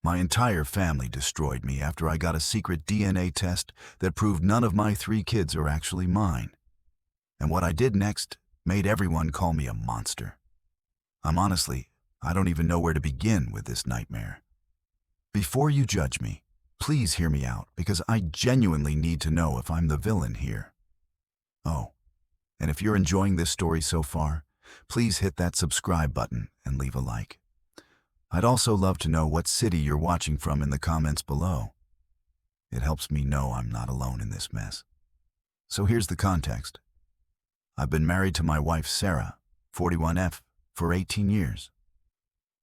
My entire family destroyed me after I got a secret DNA test that proved none of my 3 kids are actually mine. And what I did next made everyone call me a monster. I don't even know where to begin with this nightmare. Before you judge me, please hear me out because I genuinely need to know if I'm the villain here. Oh, and if you're enjoying this story so far, please hit that subscribe button and leave a like. I'd also love to know what city you're watching from in the comments below. It helps me know I'm not alone in this mess. So here's the context. I've been married to my wife Sarah, 41F, for 18 years.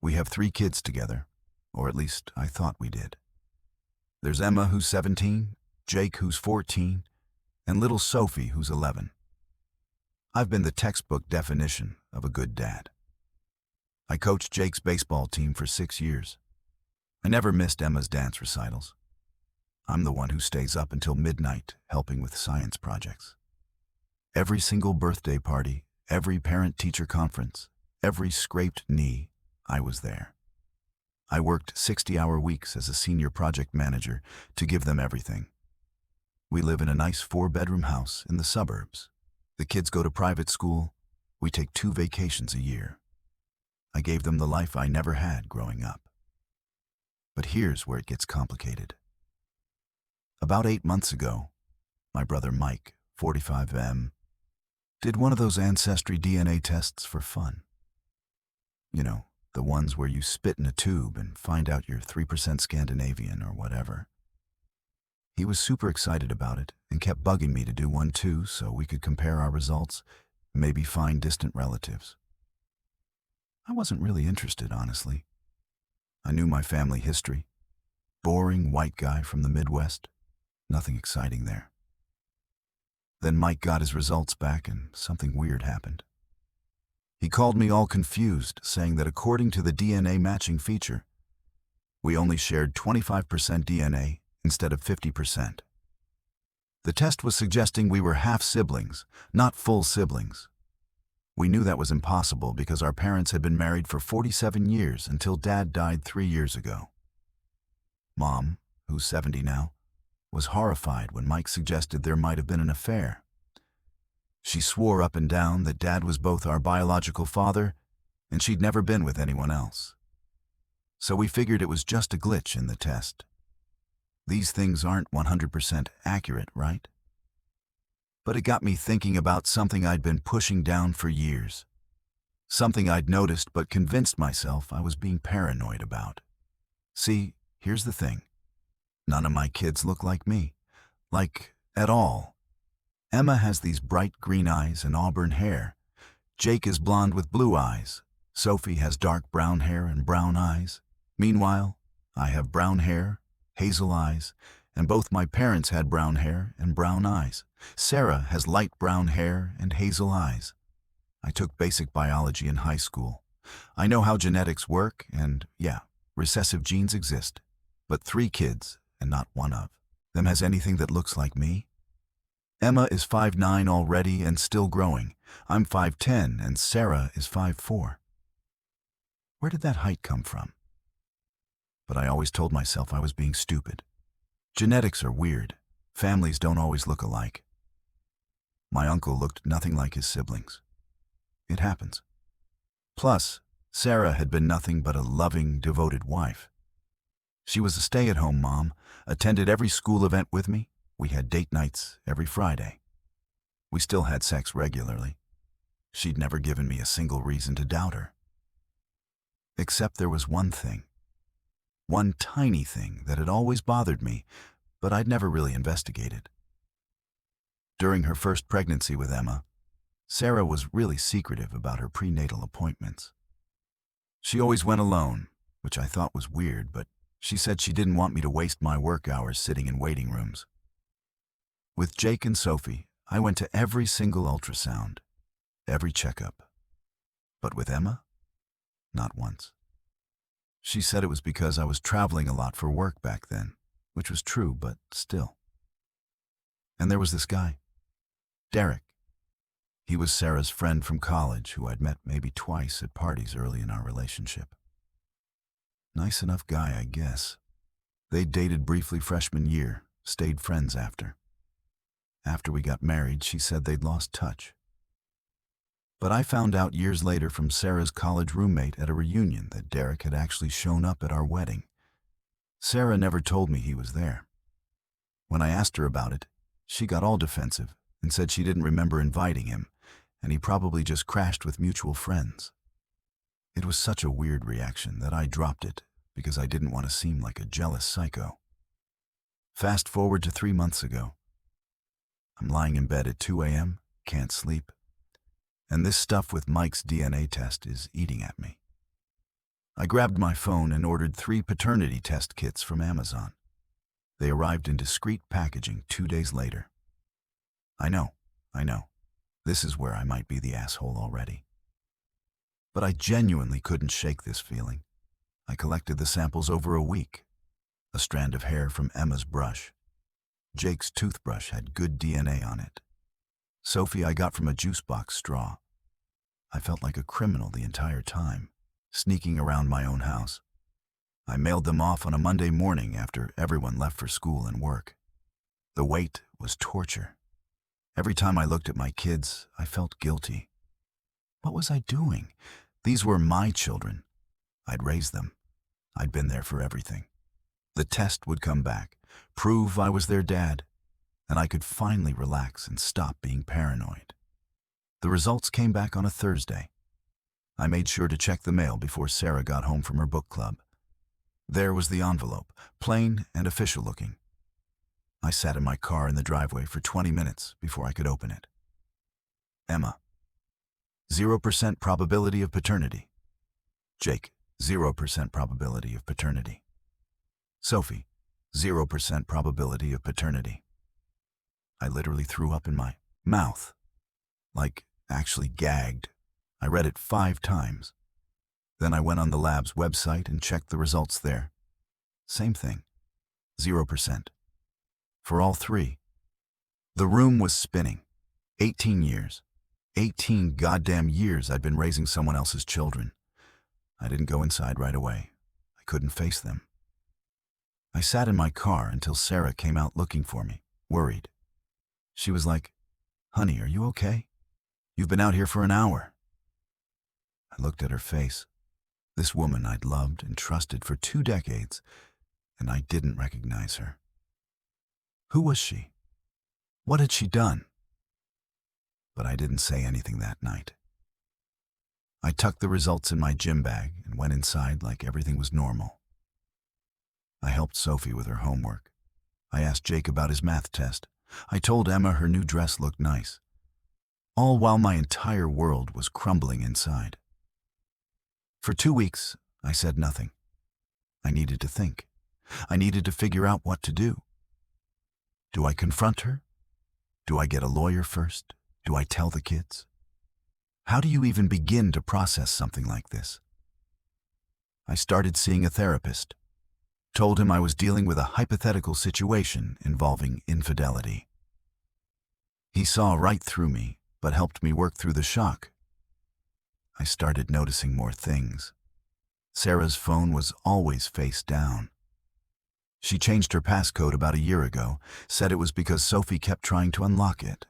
We have 3 kids together, or at least I thought we did. There's Emma, who's 17, Jake, who's 14, and little Sophie, who's 11. I've been the textbook definition of a good dad. I coached Jake's baseball team for 6 years. I never missed Emma's dance recitals. I'm the one who stays up until midnight helping with science projects. Every single birthday party, every parent-teacher conference, every scraped knee, I was there. I worked 60-hour weeks as a senior project manager to give them everything. We live in a nice 4-bedroom house in the suburbs. The kids go to private school. We take 2 vacations a year. I gave them the life I never had growing up. But here's where it gets complicated. About 8 months ago, my brother Mike, 45M, did one of those ancestry DNA tests for fun. You know, the ones where you spit in a tube and find out you're 3% Scandinavian or whatever. He was super excited about it and kept bugging me to do one too so we could compare our results, maybe find distant relatives. I wasn't really interested, honestly. I knew my family history. Boring white guy from the Midwest. Nothing exciting there. Then Mike got his results back and something weird happened. He called me all confused, saying that according to the DNA matching feature, we only shared 25% DNA instead of 50%. The test was suggesting we were half siblings, not full siblings. We knew that was impossible because our parents had been married for 47 years until Dad died 3 years ago. Mom, who's 70 now, was horrified when Mike suggested there might have been an affair. She swore up and down that Dad was both our biological father and she'd never been with anyone else. So we figured it was just a glitch in the test. These things aren't 100% accurate, right? But it got me thinking about something I'd been pushing down for years. Something I'd noticed but convinced myself I was being paranoid about. See, here's the thing. None of my kids look like me. Like, at all. Emma has these bright green eyes and auburn hair. Jake is blonde with blue eyes. Sophie has dark brown hair and brown eyes. Meanwhile, I have brown hair, hazel eyes, and both my parents had brown hair and brown eyes. Sarah has light brown hair and hazel eyes. I took basic biology in high school. I know how genetics work, and yeah, recessive genes exist. But 3 kids, and not one of them has anything that looks like me. Emma is 5'9" already and still growing. I'm 5'10", and Sarah is 5'4". Where did that height come from? But I always told myself I was being stupid. Genetics are weird. Families don't always look alike. My uncle looked nothing like his siblings. It happens. Plus, Sarah had been nothing but a loving, devoted wife. She was a stay-at-home mom, attended every school event with me. We had date nights every Friday. We still had sex regularly. She'd never given me a single reason to doubt her. Except there was one thing. One tiny thing that had always bothered me, but I'd never really investigated. During her first pregnancy with Emma, Sarah was really secretive about her prenatal appointments. She always went alone, which I thought was weird, but she said she didn't want me to waste my work hours sitting in waiting rooms. With Jake and Sophie, I went to every single ultrasound, every checkup. But with Emma, not once. She said it was because I was traveling a lot for work back then, which was true, but still. And there was this guy, Derek. He was Sarah's friend from college who I'd met maybe twice at parties early in our relationship. Nice enough guy, I guess. They dated briefly freshman year, stayed friends after. After we got married, she said they'd lost touch. But I found out years later from Sarah's college roommate at a reunion that Derek had actually shown up at our wedding. Sarah never told me he was there. When I asked her about it, she got all defensive and said she didn't remember inviting him, and he probably just crashed with mutual friends. It was such a weird reaction that I dropped it because I didn't want to seem like a jealous psycho. Fast forward to 3 months ago. I'm lying in bed at 2 a.m., can't sleep, and this stuff with Mike's DNA test is eating at me. I grabbed my phone and ordered 3 paternity test kits from Amazon. They arrived in discreet packaging 2 days later. I know. This is where I might be the asshole already. But I genuinely couldn't shake this feeling. I collected the samples over a week. A strand of hair from Emma's brush. Jake's toothbrush had good DNA on it. Sophie I got from a juice box straw. I felt like a criminal the entire time, sneaking around my own house. I mailed them off on a Monday morning after everyone left for school and work. The wait was torture. Every time I looked at my kids, I felt guilty. What was I doing? These were my children. I'd raised them. I'd been there for everything. The test would come back, prove I was their dad, and I could finally relax and stop being paranoid. The results came back on a Thursday. I made sure to check the mail before Sarah got home from her book club. There was the envelope, plain and official looking. I sat in my car in the driveway for 20 minutes before I could open it. Emma, 0% probability of paternity. Jake, 0% probability of paternity. Sophie, 0% probability of paternity. I literally threw up in my mouth. Like, actually gagged. I read it 5 times. Then I went on the lab's website and checked the results there. Same thing. 0%. For all 3. The room was spinning. 18 years. 18 goddamn years I'd been raising someone else's children. I didn't go inside right away. I couldn't face them. I sat in my car until Sarah came out looking for me, worried. She was like, "Honey, are you okay? You've been out here for an hour." I looked at her face. This woman I'd loved and trusted for 2 decades, and I didn't recognize her. Who was she? What had she done? But I didn't say anything that night. I tucked the results in my gym bag and went inside like everything was normal. I helped Sophie with her homework. I asked Jake about his math test. I told Emma her new dress looked nice. All while my entire world was crumbling inside. For 2 weeks, I said nothing. I needed to think. I needed to figure out what to do. Do I confront her? Do I get a lawyer first? Do I tell the kids? How do you even begin to process something like this? I started seeing a therapist. Told him I was dealing with a hypothetical situation involving infidelity. He saw right through me, but helped me work through the shock. I started noticing more things. Sarah's phone was always face down. She changed her passcode about a year ago, said it was because Sophie kept trying to unlock it.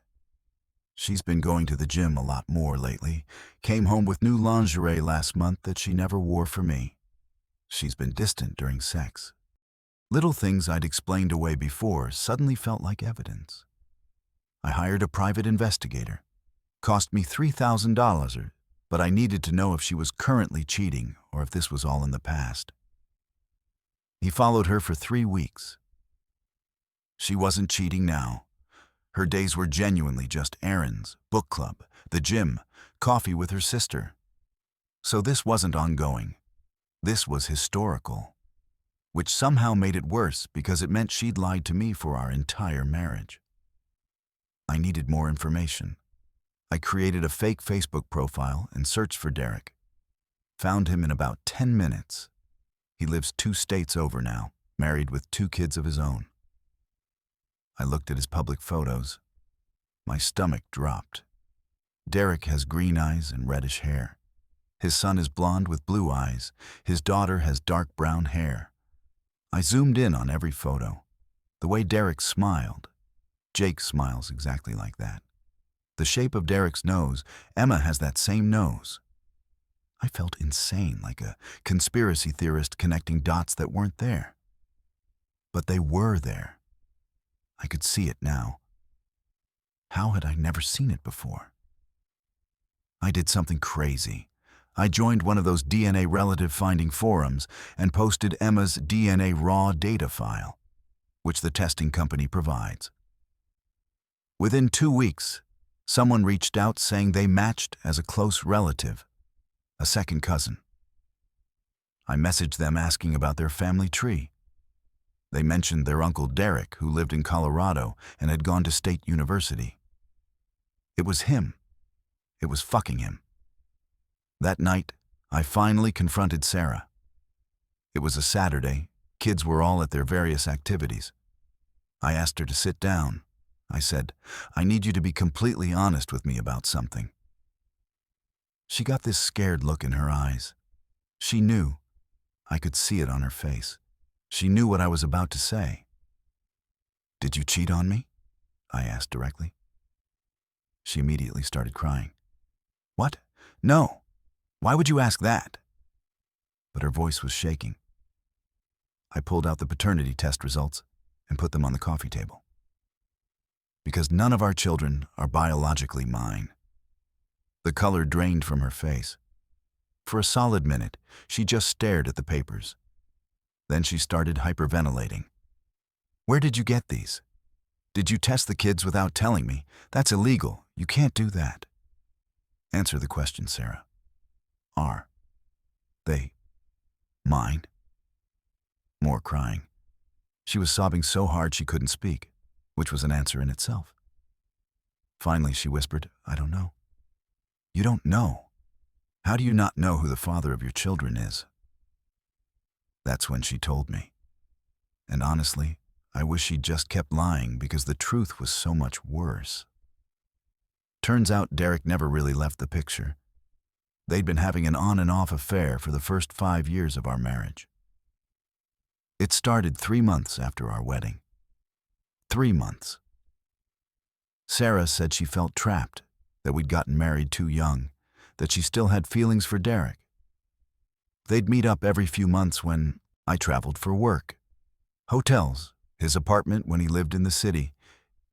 She's been going to the gym a lot more lately, came home with new lingerie last month that she never wore for me. She's been distant during sex. Little things I'd explained away before suddenly felt like evidence. I hired a private investigator. Cost me $3,000, but I needed to know if she was currently cheating or if this was all in the past. He followed her for 3 weeks. She wasn't cheating now. Her days were genuinely just errands, book club, the gym, coffee with her sister. So this wasn't ongoing. This was historical, which somehow made it worse because it meant she'd lied to me for our entire marriage. I needed more information. I created a fake Facebook profile and searched for Derek. Found him in about 10 minutes. He lives 2 states over now, married with 2 kids of his own. I looked at his public photos. My stomach dropped. Derek has green eyes and reddish hair. His son is blonde with blue eyes. His daughter has dark brown hair. I zoomed in on every photo. The way Derek smiled. Jake smiles exactly like that. The shape of Derek's nose, Emma has that same nose. I felt insane, like a conspiracy theorist connecting dots that weren't there. But they were there. I could see it now. How had I never seen it before? I did something crazy. I joined one of those DNA relative finding forums and posted Emma's DNA raw data file, which the testing company provides. Within 2 weeks, someone reached out saying they matched as a close relative, a second cousin. I messaged them asking about their family tree. They mentioned their uncle Derek, who lived in Colorado and had gone to State University. It was him. It was fucking him. That night, I finally confronted Sarah. It was a Saturday. Kids were all at their various activities. I asked her to sit down. I said, "I need you to be completely honest with me about something." She got this scared look in her eyes. She knew. I could see it on her face. She knew what I was about to say. "Did you cheat on me?" I asked directly. She immediately started crying. "What? No. Why would you ask that?" But her voice was shaking. I pulled out the paternity test results and put them on the coffee table. Because none of our children are biologically mine. The color drained from her face. For a solid minute, she just stared at the papers. Then she started hyperventilating. "Where did you get these? Did you test the kids without telling me? That's illegal. You can't do that." "Answer the question, Sarah. Are they mine?" More crying. She was sobbing so hard she couldn't speak, which was an answer in itself. Finally, she whispered, "I don't know." "You don't know? How do you not know who the father of your children is?" That's when she told me. And honestly, I wish she'd just kept lying because the truth was so much worse. Turns out Derek never really left the picture. They'd been having an on and off affair for the first 5 years of our marriage. It started 3 months after our wedding. 3 months. Sarah said she felt trapped, that we'd gotten married too young, that she still had feelings for Derek. They'd meet up every few months when I traveled for work. Hotels, his apartment when he lived in the city,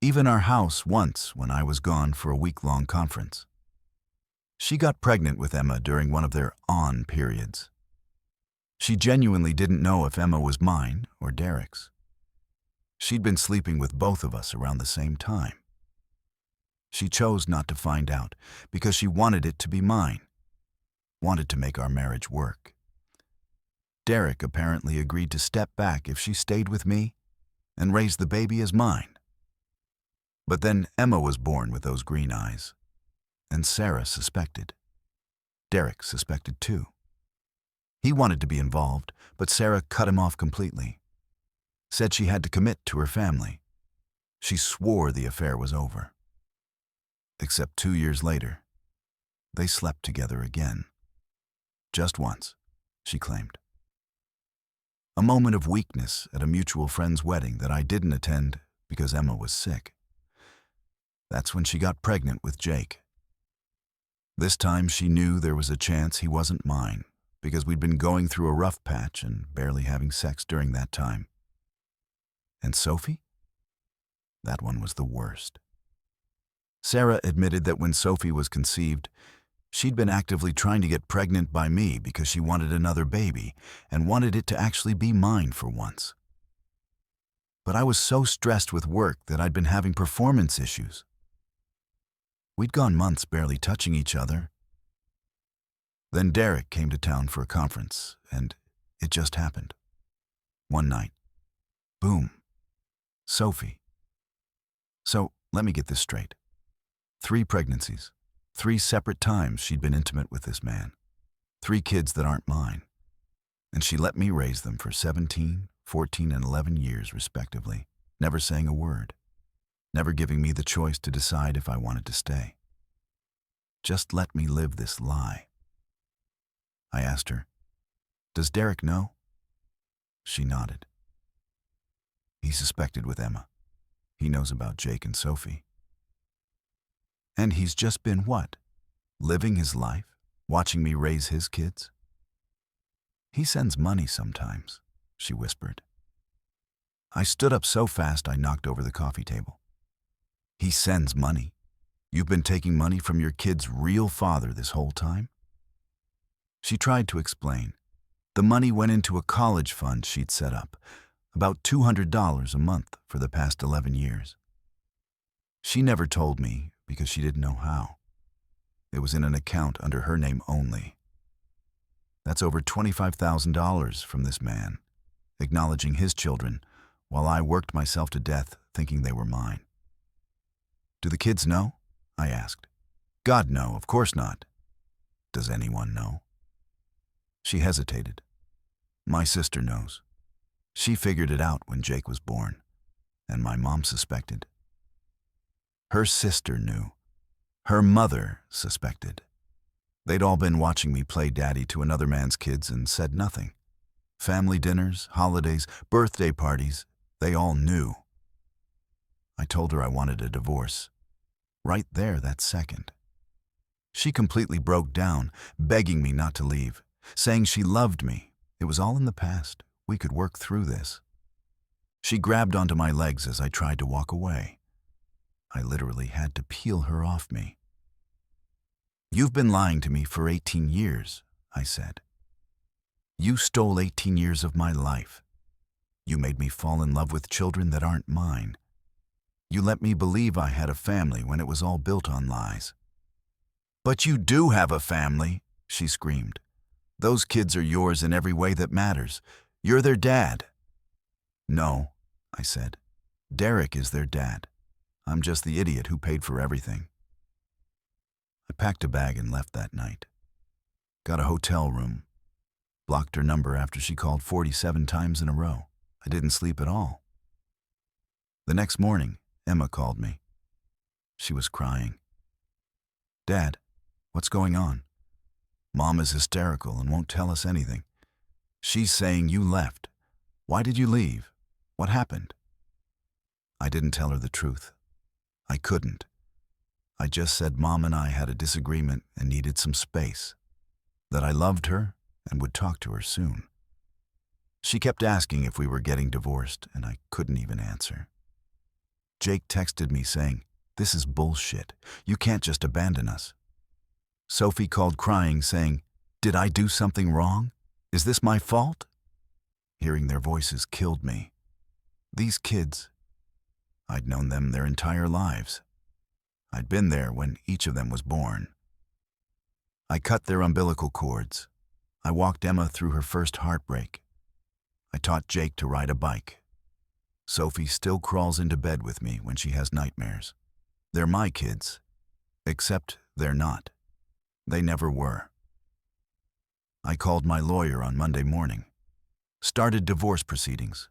even our house once when I was gone for a week-long conference. She got pregnant with Emma during one of their on periods. She genuinely didn't know if Emma was mine or Derek's. She'd been sleeping with both of us around the same time. She chose not to find out because she wanted it to be mine, wanted to make our marriage work. Derek apparently agreed to step back if she stayed with me and raise the baby as mine. But then Emma was born with those green eyes, and Sarah suspected. Derek suspected too. He wanted to be involved, but Sarah cut him off completely. Said she had to commit to her family. She swore the affair was over. Except 2 years later, they slept together again. Just once, she claimed. A moment of weakness at a mutual friend's wedding that I didn't attend because Emma was sick. That's when she got pregnant with Jake. This time she knew there was a chance he wasn't mine because we'd been going through a rough patch and barely having sex during that time. And Sophie? That one was the worst. Sarah admitted that when Sophie was conceived, she'd been actively trying to get pregnant by me because she wanted another baby and wanted it to actually be mine for once. But I was so stressed with work that I'd been having performance issues. We'd gone months barely touching each other. Then Derek came to town for a conference, and it just happened. One night. Boom. Sophie. So, let me get this straight. 3 pregnancies. 3 separate times she'd been intimate with this man. 3 kids that aren't mine. And she let me raise them for 17, 14, and 11 years, respectively, never saying a word, never giving me the choice to decide if I wanted to stay. Just let me live this lie. I asked her. Does Derek know? She nodded. He suspected with Emma. He knows about Jake and Sophie. And he's just been what? Living his life? Watching me raise his kids? He sends money sometimes, she whispered. I stood up so fast I knocked over the coffee table. He sends money? You've been taking money from your kid's real father this whole time? She tried to explain. The money went into a college fund she'd set up, about $200 a month for the past 11 years. She never told me because she didn't know how. It was in an account under her name only. That's over $25,000 from this man, acknowledging his children, while I worked myself to death thinking they were mine. Do the kids know? I asked. God, no, of course not. Does anyone know? She hesitated. My sister knows. She figured it out when Jake was born, and my mom suspected. Her sister knew. Her mother suspected. They'd all been watching me play daddy to another man's kids and said nothing. Family dinners, holidays, birthday parties, they all knew. I told her I wanted a divorce. Right there that second. She completely broke down, begging me not to leave, saying she loved me. It was all in the past. We could work through this. She grabbed onto my legs as I tried to walk away. I literally had to peel her off me. You've been lying to me for 18 years, I said. You stole 18 years of my life. You made me fall in love with children that aren't mine. You let me believe I had a family when it was all built on lies. But you do have a family, she screamed. Those kids are yours in every way that matters. You're their dad. No, I said. Derek is their dad. I'm just the idiot who paid for everything. I packed a bag and left that night. Got a hotel room. Blocked her number after she called 47 times in a row. I didn't sleep at all. The next morning, Emma called me. She was crying. Dad, what's going on? Mom is hysterical and won't tell us anything. She's saying you left. Why did you leave? What happened? I didn't tell her the truth. I couldn't. I just said Mom and I had a disagreement and needed some space. That I loved her and would talk to her soon. She kept asking if we were getting divorced, and I couldn't even answer. Jake texted me saying, "This is bullshit. You can't just abandon us." Sophie called crying saying, "Did I do something wrong? Is this my fault?" Hearing their voices killed me. These kids, I'd known them their entire lives. I'd been there when each of them was born. I cut their umbilical cords. I walked Emma through her first heartbreak. I taught Jake to ride a bike. Sophie still crawls into bed with me when she has nightmares. They're my kids, except they're not. They never were. I called my lawyer on Monday morning. Started divorce proceedings.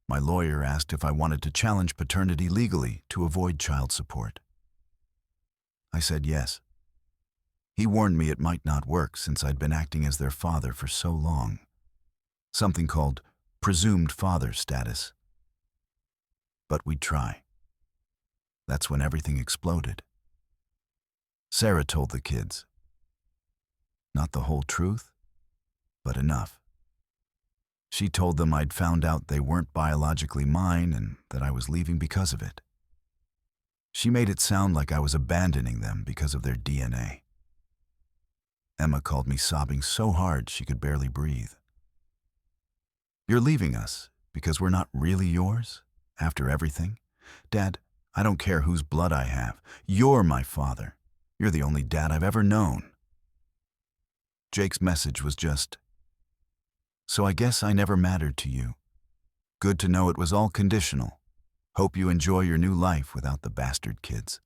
My lawyer asked if I wanted to challenge paternity legally to avoid child support. I said yes. He warned me it might not work since I'd been acting as their father for so long. Something called presumed father status. But we'd try. That's when everything exploded. Sarah told the kids. Not the whole truth, but enough. She told them I'd found out they weren't biologically mine and that I was leaving because of it. She made it sound like I was abandoning them because of their DNA. Emma called me sobbing so hard she could barely breathe. You're leaving us because we're not really yours? After everything? Dad, I don't care whose blood I have. You're my father. You're the only dad I've ever known. Jake's message was just, "So I guess I never mattered to you. Good to know it was all conditional. Hope you enjoy your new life without the bastard kids."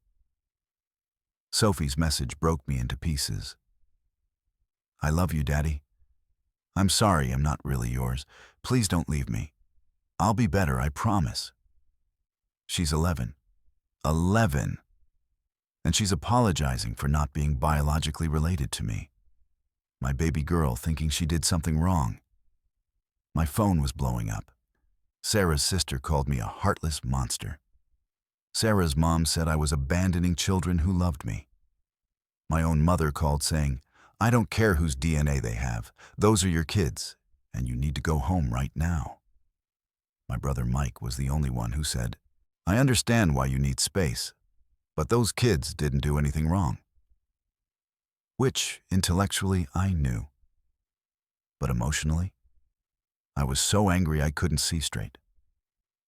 Sophie's message broke me into pieces. I love you, Daddy. I'm sorry I'm not really yours. Please don't leave me. I'll be better, I promise. She's 11. 11. And she's apologizing for not being biologically related to me. my baby girl, thinking she did something wrong. My phone was blowing up. Sarah's sister called me a heartless monster. Sarah's mom said I was abandoning children who loved me. My own mother called saying, "I don't care whose DNA they have. Those are your kids, and you need to go home right now." My brother Mike was the only one who said, "I understand why you need space, but those kids didn't do anything wrong." Which, intellectually, I knew. But emotionally, I was so angry I couldn't see straight.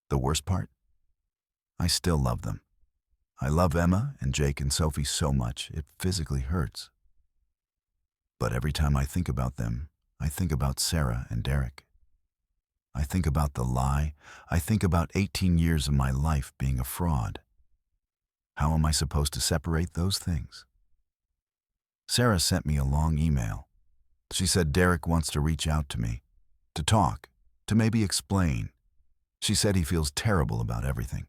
The worst part? I still love them. I love Emma and Jake and Sophie so much it physically hurts. But every time I think about them, I think about Sarah and Derek. I think about the lie. I think about 18 years of my life being a fraud. How am I supposed to separate those things? Sarah sent me a long email. She said Derek wants to reach out to me, to talk, to maybe explain. She said he feels terrible about everything.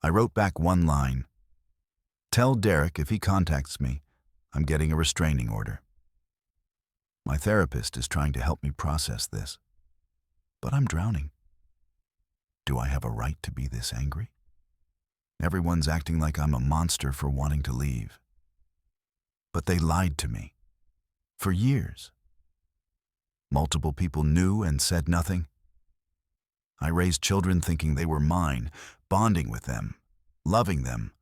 I wrote back one line, "Tell Derek if he contacts me, I'm getting a restraining order." My therapist is trying to help me process this, but I'm drowning. Do I have a right to be this angry? Everyone's acting like I'm a monster for wanting to leave. But they lied to me. For years. Multiple people knew and said nothing. I raised children thinking they were mine, bonding with them, loving them,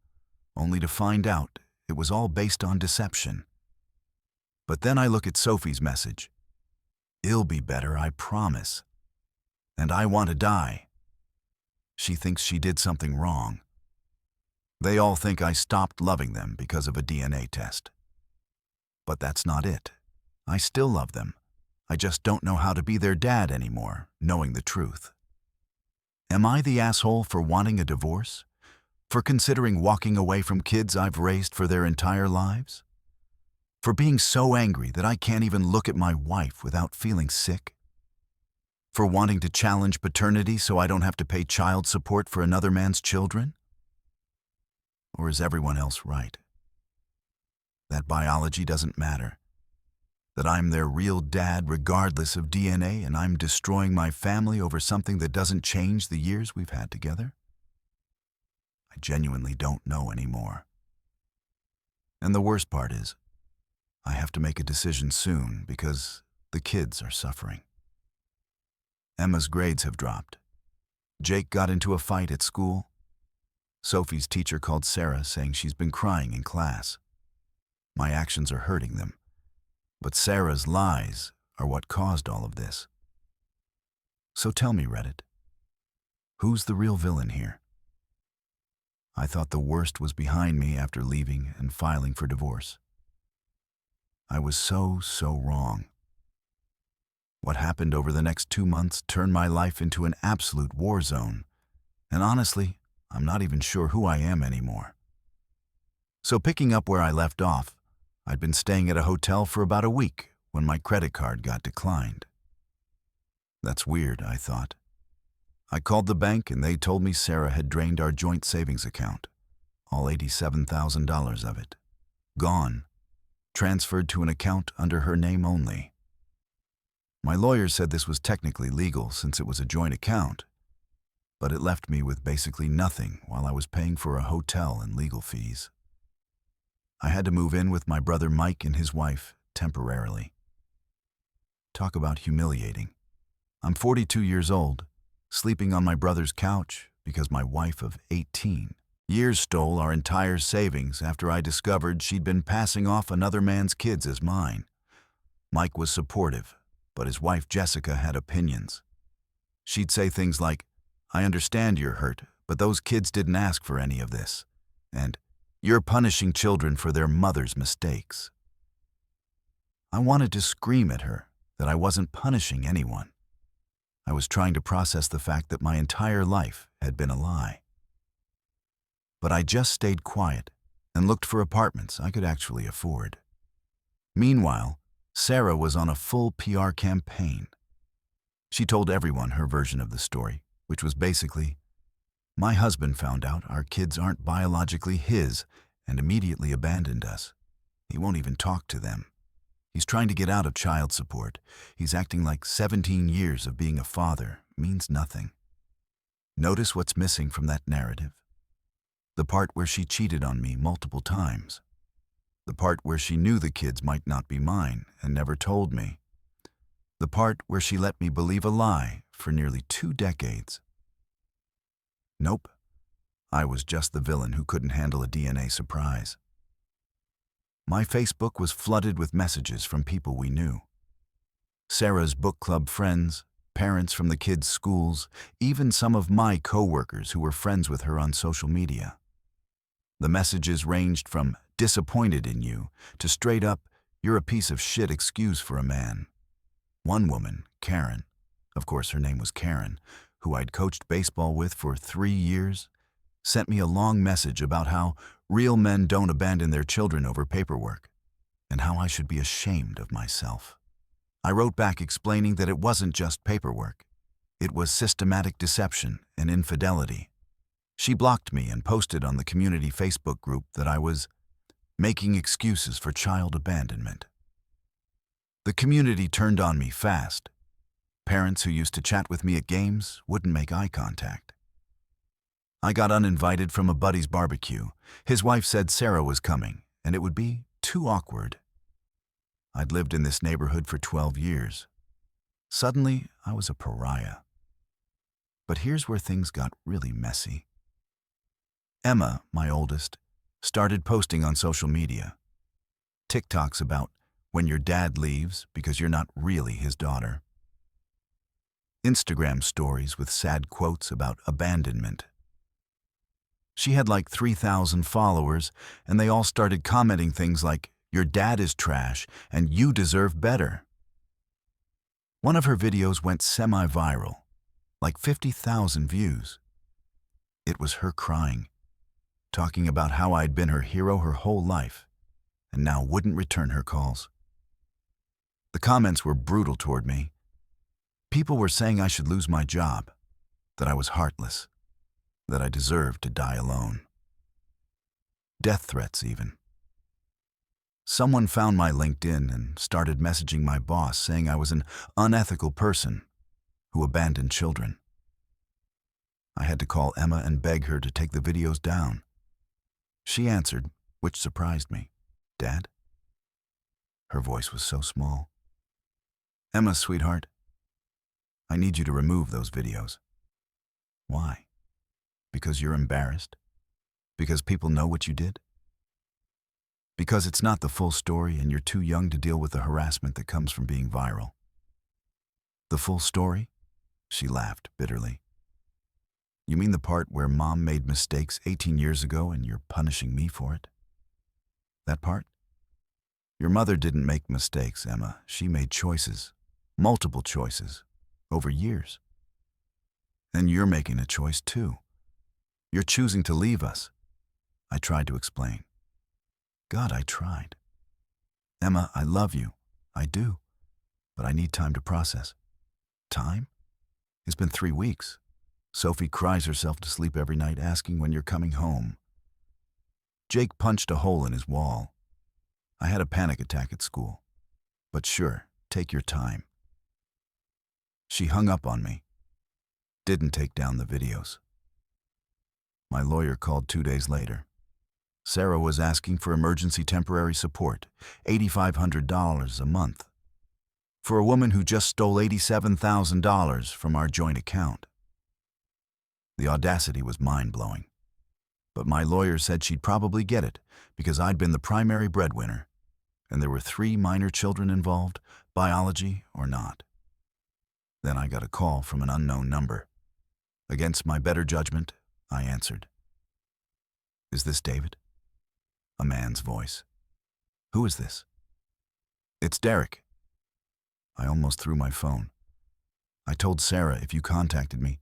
only to find out it was all based on deception. But then I look at Sophie's message. "It'll be better, I promise. And I want to die." She thinks she did something wrong. They all think I stopped loving them because of a DNA test. But that's not it. I still love them. I just don't know how to be their dad anymore, knowing the truth. Am I the asshole for wanting a divorce? For considering walking away from kids I've raised for their entire lives? For being so angry that I can't even look at my wife without feeling sick? For wanting to challenge paternity so I don't have to pay child support for another man's children? Or is everyone else right? That biology doesn't matter. That I'm their real dad regardless of DNA and I'm destroying my family over something that doesn't change the years we've had together? I genuinely don't know anymore. And the worst part is, I have to make a decision soon because the kids are suffering. Emma's grades have dropped. Jake got into a fight at school. Sophie's teacher called Sarah saying she's been crying in class. My actions are hurting them. But Sarah's lies are what caused all of this. So tell me, Reddit, who's the real villain here? I thought the worst was behind me after leaving and filing for divorce. I was so wrong. What happened over the next 2 months turned my life into an absolute war zone. And honestly, I'm not even sure who I am anymore. So picking up where I left off, I'd been staying at a hotel for about a week when my credit card got declined. That's weird, I thought. I called the bank and they told me Sarah had drained our joint savings account, all $87,000 of it. Gone. Transferred to an account under her name only. My lawyer said this was technically legal since it was a joint account, but it left me with basically nothing while I was paying for a hotel and legal fees. I had to move in with my brother Mike and his wife temporarily. Talk about humiliating. I'm 42 years old, sleeping on my brother's couch because my wife of 18 years stole our entire savings after I discovered she'd been passing off another man's kids as mine. Mike was supportive, but his wife Jessica had opinions. She'd say things like, "I understand you're hurt, but those kids didn't ask for any of this," and "You're punishing children for their mother's mistakes." I wanted to scream at her that I wasn't punishing anyone. I was trying to process the fact that my entire life had been a lie. But I just stayed quiet and looked for apartments I could actually afford. Meanwhile, Sarah was on a full PR campaign. She told everyone her version of the story, which was basically, "My husband found out our kids aren't biologically his and immediately abandoned us. He won't even talk to them. He's trying to get out of child support. He's acting like 17 years of being a father means nothing. Notice what's missing from that narrative. The part where she cheated on me multiple times. The part where she knew the kids might not be mine and never told me. The part where she let me believe a lie for nearly 2 decades. Nope. I was just the villain who couldn't handle a DNA surprise. My Facebook was flooded with messages from people we knew. Sarah's book club friends, parents from the kids' schools, even some of my co-workers who were friends with her on social media. The messages ranged from disappointed in you to straight up, you're a piece of shit excuse for a man. One woman, Karen, of course her name was Karen, who I'd coached baseball with for 3 years, sent me a long message about how real men don't abandon their children over paperwork, and how I should be ashamed of myself. I wrote back explaining that it wasn't just paperwork. It was systematic deception and infidelity. She blocked me and posted on the community Facebook group that I was making excuses for child abandonment. The community turned on me fast. Parents who used to chat with me at games wouldn't make eye contact. I got uninvited from a buddy's barbecue. His wife said Sarah was coming, and it would be too awkward. I'd lived in this neighborhood for 12 years. Suddenly, I was a pariah. But here's where things got really messy. Emma, my oldest, started posting on social media. TikToks about when your dad leaves because you're not really his daughter. Instagram stories with sad quotes about abandonment. She had like 3,000 followers, and they all started commenting things like, your dad is trash, and you deserve better. One of her videos went semi-viral, like 50,000 views. It was her crying, talking about how I'd been her hero her whole life, and now wouldn't return her calls. The comments were brutal toward me. People were saying I should lose my job, that I was heartless, that I deserved to die alone. Death threats even. Someone found my LinkedIn and started messaging my boss saying I was an unethical person who abandoned children. I had to call Emma and beg her to take the videos down. She answered, which surprised me. Dad? Her voice was so small. Emma, sweetheart, I need you to remove those videos. Why? Because you're embarrassed? Because people know what you did? Because it's not the full story and you're too young to deal with the harassment that comes from being viral. The full story? She laughed bitterly. You mean the part where Mom made mistakes 18 years ago and you're punishing me for it? That part? Your mother didn't make mistakes, Emma. She made choices, multiple choices, over years. And you're making a choice too. You're choosing to leave us. I tried to explain. God, I tried. Emma, I love you. I do. But I need time to process. Time? It's been 3 weeks. Sophie cries herself to sleep every night asking when you're coming home. Jake punched a hole in his wall. I had a panic attack at school. But sure, take your time. She hung up on me. Didn't take down the videos. My lawyer called 2 days later. Sarah was asking for emergency temporary support, $8,500 a month, for a woman who just stole $87,000 from our joint account. The audacity was mind-blowing. But my lawyer said she'd probably get it because I'd been the primary breadwinner, and there were 3 minor children involved, biology or not. Then I got a call from an unknown number. Against my better judgment, I answered. Is this David? A man's voice. Who is this? It's Derek. I almost threw my phone. I told Sarah if you contacted me.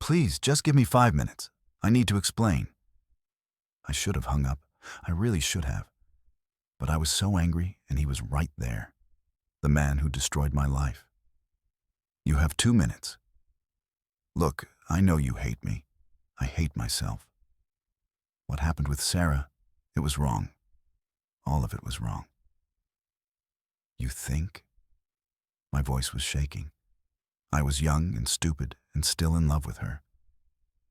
Please, just give me 5 minutes. I need to explain. I should have hung up. I really should have. But I was so angry, and he was right there. The man who destroyed my life. You have 2 minutes. Look, I know you hate me. I hate myself. What happened with Sarah, it was wrong. All of it was wrong. You think? My voice was shaking. I was young and stupid and still in love with her.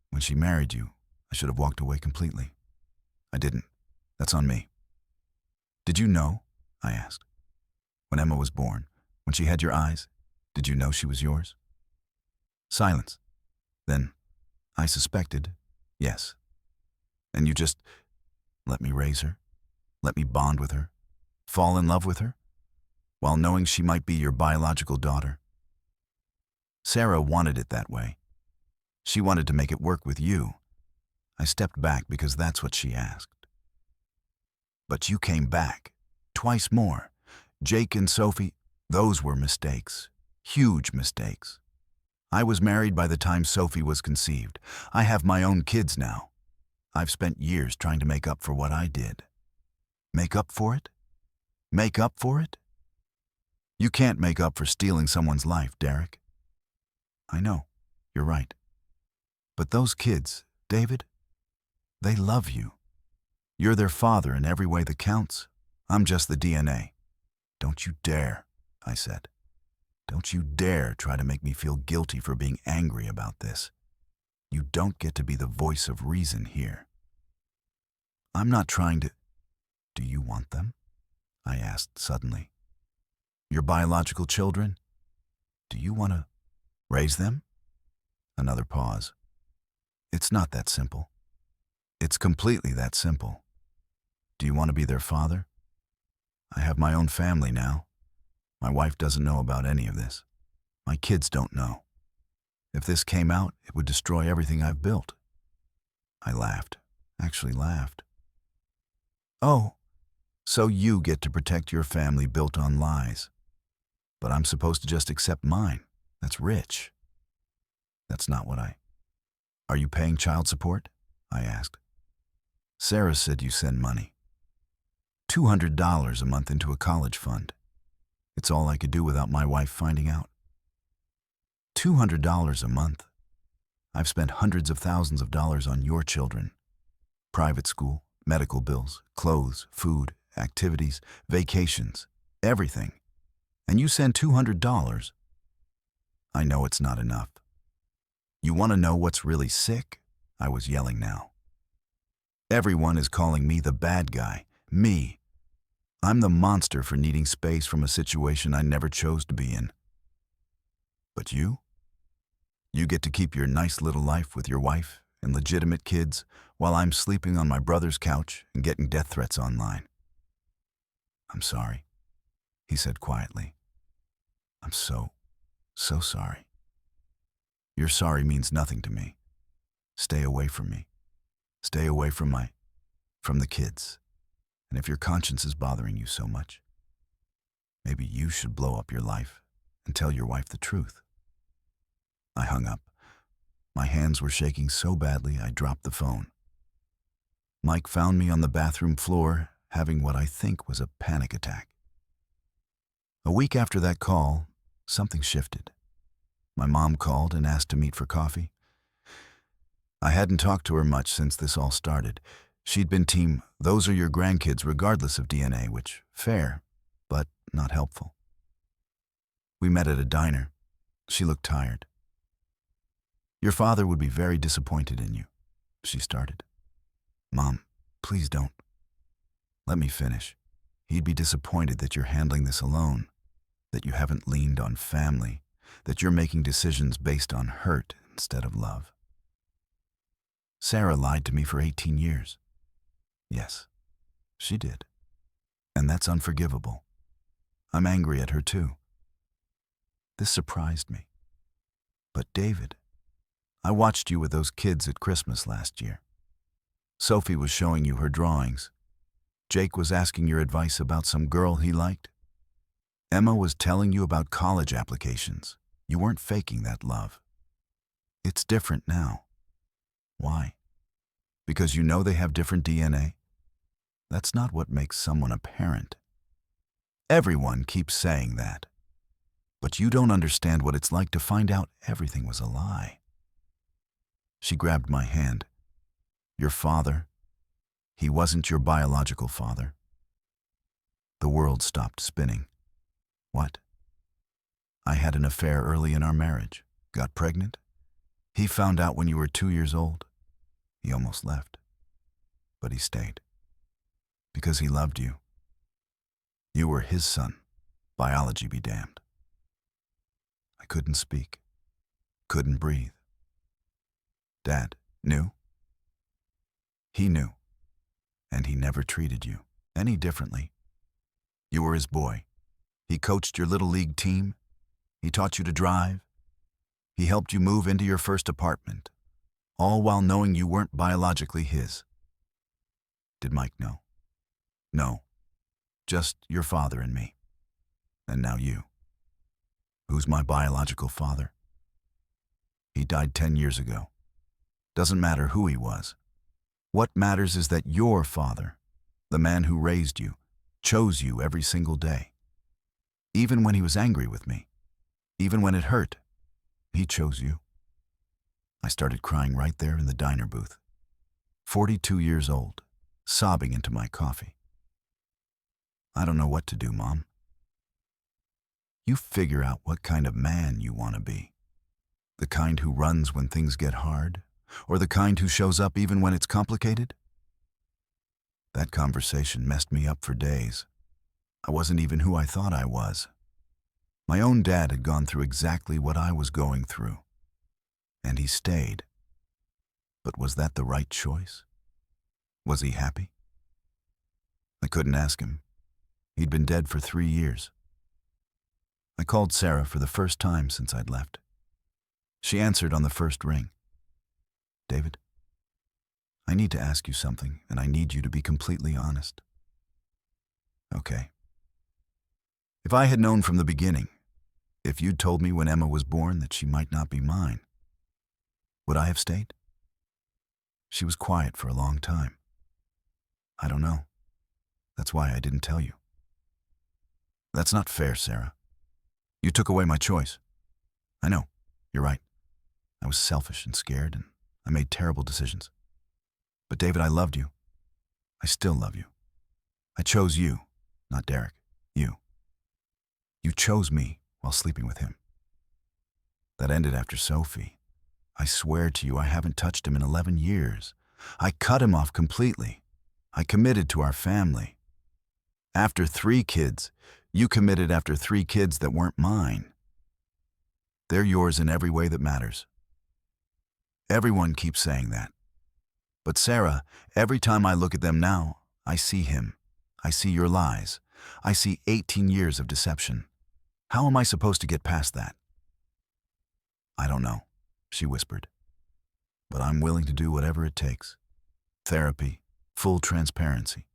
When she married you, I should have walked away completely. I didn't. That's on me. Did you know? I asked. When Emma was born, when she had your eyes, did you know she was yours? Silence. Then, I suspected, yes. And you just let me raise her, let me bond with her, fall in love with her, while knowing she might be your biological daughter. Sarah wanted it that way. She wanted to make it work with you. I stepped back because that's what she asked. But you came back, twice more. Jake and Sophie, those were mistakes, huge mistakes. I was married by the time Sophie was conceived. I have my own kids now. I've spent years trying to make up for what I did. Make up for it? Make up for it? You can't make up for stealing someone's life, Derek. I know, you're right. But those kids, David, they love you. You're their father in every way that counts. I'm just the DNA. Don't you dare, I said. Don't you dare try to make me feel guilty for being angry about this. You don't get to be the voice of reason here. I'm not trying to... Do you want them? I asked suddenly. Your biological children? Do you want to raise them? Another pause. It's not that simple. It's completely that simple. Do you want to be their father? I have my own family now. My wife doesn't know about any of this. My kids don't know. If this came out, it would destroy everything I've built. I laughed, actually laughed. Oh, so you get to protect your family built on lies. But I'm supposed to just accept mine. That's rich. That's not what I... Are you paying child support? I asked. Sarah said you send money. $200 a month into a college fund. It's all I could do without my wife finding out. $200 a month. I've spent hundreds of thousands of dollars on your children. Private school, medical bills, clothes, food, activities, vacations, everything. And you send $200? I know it's not enough. You want to know what's really sick? I was yelling now. Everyone is calling me the bad guy. Me. I'm the monster for needing space from a situation I never chose to be in. But you? You get to keep your nice little life with your wife and legitimate kids while I'm sleeping on my brother's couch and getting death threats online. I'm sorry, he said quietly. I'm so sorry. Your sorry means nothing to me. Stay away from me. Stay away from the kids. And if your conscience is bothering you so much, maybe you should blow up your life and tell your wife the truth. I hung up. My hands were shaking so badly I dropped the phone. Mike found me on the bathroom floor having what I think was a panic attack. A week after that call, something shifted. My mom called and asked to meet for coffee. I hadn't talked to her much since this all started. She'd been team, those are your grandkids regardless of DNA, which, fair, but not helpful. We met at a diner. She looked tired. Your father would be very disappointed in you, she started. Mom, please don't. Let me finish. He'd be disappointed that you're handling this alone, that you haven't leaned on family, that you're making decisions based on hurt instead of love. Sarah lied to me for 18 years. Yes, she did. And that's unforgivable. I'm angry at her too. This surprised me. But David, I watched you with those kids at Christmas last year. Sophie was showing you her drawings. Jake was asking your advice about some girl he liked. Emma was telling you about college applications. You weren't faking that love. It's different now. Why? Because you know they have different DNA? That's not what makes someone a parent. Everyone keeps saying that. But you don't understand what it's like to find out everything was a lie. She grabbed my hand. Your father, he wasn't your biological father. The world stopped spinning. What? I had an affair early in our marriage. Got pregnant? He found out when you were 2 years old. He almost left. But he stayed. Because he loved you. You were his son. Biology be damned. I couldn't speak. Couldn't breathe. Dad knew? He knew. And he never treated you any differently. You were his boy. He coached your little league team. He taught you to drive. He helped you move into your first apartment, all while knowing you weren't biologically his. Did Mike know? No. Just your father and me. And now you. Who's my biological father? He died 10 years ago. Doesn't matter who he was. What matters is that your father, the man who raised you, chose you every single day. Even when he was angry with me, even when it hurt, he chose you. I started crying right there in the diner booth. 42 years old, sobbing into my coffee. I don't know what to do, Mom. You figure out what kind of man you want to be. The kind who runs when things get hard, or the kind who shows up even when it's complicated? That conversation messed me up for days. I wasn't even who I thought I was. My own dad had gone through exactly what I was going through. And he stayed. But was that the right choice? Was he happy? I couldn't ask him. He'd been dead for 3 years. I called Sarah for the first time since I'd left. She answered on the first ring. David, I need to ask you something, and I need you to be completely honest. Okay. If I had known from the beginning, if you'd told me when Emma was born that she might not be mine, would I have stayed? She was quiet for a long time. I don't know. That's why I didn't tell you. That's not fair, Sarah. You took away my choice. I know. You're right. I was selfish and scared, and I made terrible decisions. But David, I loved you. I still love you. I chose you, not Derek. You. You chose me while sleeping with him. That ended after Sophie. I swear to you, I haven't touched him in 11 years. I cut him off completely. I committed to our family. After 3 kids, you committed after 3 kids that weren't mine. They're yours in every way that matters. Everyone keeps saying that. But Sarah, every time I look at them now, I see him. I see your lies. I see 18 years of deception. How am I supposed to get past that? I don't know, she whispered. But I'm willing to do whatever it takes. Therapy, full transparency.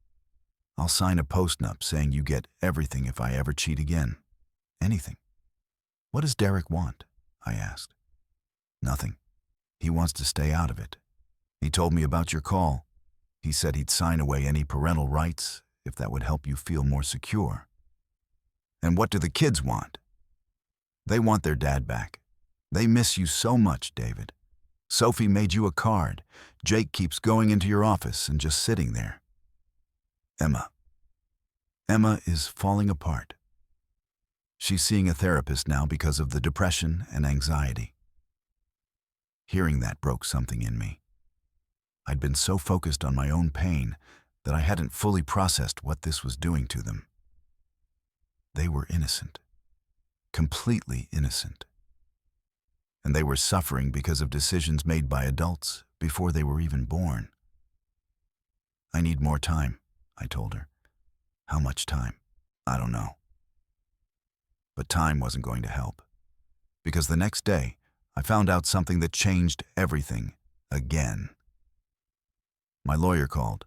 I'll sign a post-nup saying you get everything if I ever cheat again. Anything. What does Derek want? I asked. Nothing. He wants to stay out of it. He told me about your call. He said he'd sign away any parental rights if that would help you feel more secure. And what do the kids want? They want their dad back. They miss you so much, David. Sophie made you a card. Jake keeps going into your office and just sitting there. Emma is falling apart. She's seeing a therapist now because of the depression and anxiety. Hearing that broke something in me. I'd been so focused on my own pain that I hadn't fully processed what this was doing to them. They were innocent. Completely innocent. And they were suffering because of decisions made by adults before they were even born. I need more time, I told her. How much time? I don't know. But time wasn't going to help. Because the next day, I found out something that changed everything again. My lawyer called.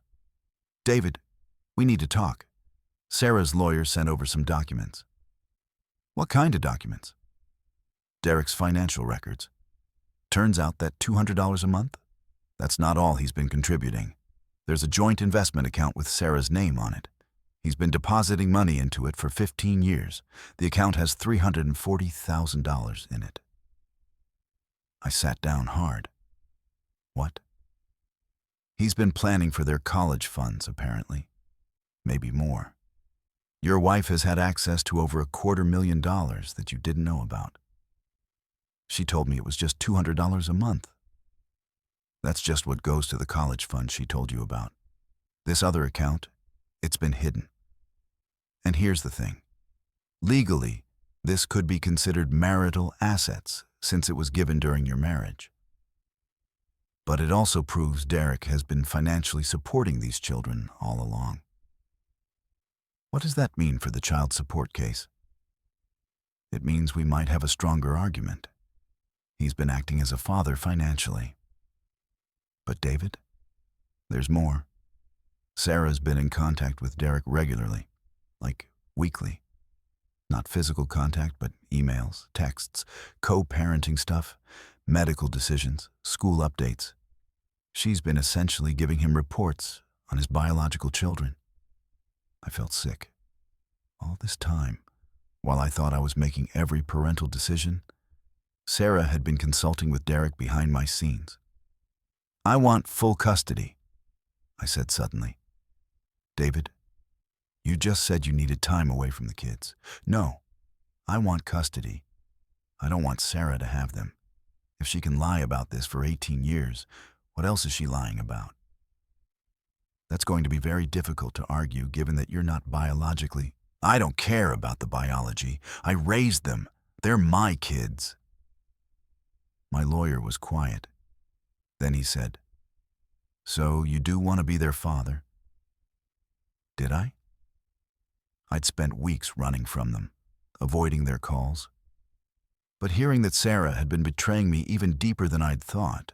David, we need to talk. Sarah's lawyer sent over some documents. What kind of documents? Derek's financial records. Turns out that $200 a month? That's not all he's been contributing. There's a joint investment account with Sarah's name on it. He's been depositing money into it for 15 years. The account has $340,000 in it. I sat down hard. What? He's been planning for their college funds, apparently. Maybe more. Your wife has had access to over $250,000 that you didn't know about. She told me it was just $200 a month. That's just what goes to the college fund she told you about. This other account, it's been hidden. And here's the thing. Legally, this could be considered marital assets since it was given during your marriage. But it also proves Derek has been financially supporting these children all along. What does that mean for the child support case? It means we might have a stronger argument. He's been acting as a father financially. But David, there's more. Sarah's been in contact with Derek regularly, like weekly. Not physical contact, but emails, texts, co-parenting stuff, medical decisions, school updates. She's been essentially giving him reports on his biological children. I felt sick. All this time, while I thought I was making every parental decision, Sarah had been consulting with Derek behind my scenes. I want full custody, I said suddenly. David, you just said you needed time away from the kids. No, I want custody. I don't want Sarah to have them. If she can lie about this for 18 years, what else is she lying about? That's going to be very difficult to argue given that you're not biologically. I don't care about the biology. I raised them. They're my kids. My lawyer was quiet. Then he said, "So you do want to be their father?" Did I? I'd spent weeks running from them, avoiding their calls. But hearing that Sarah had been betraying me even deeper than I'd thought,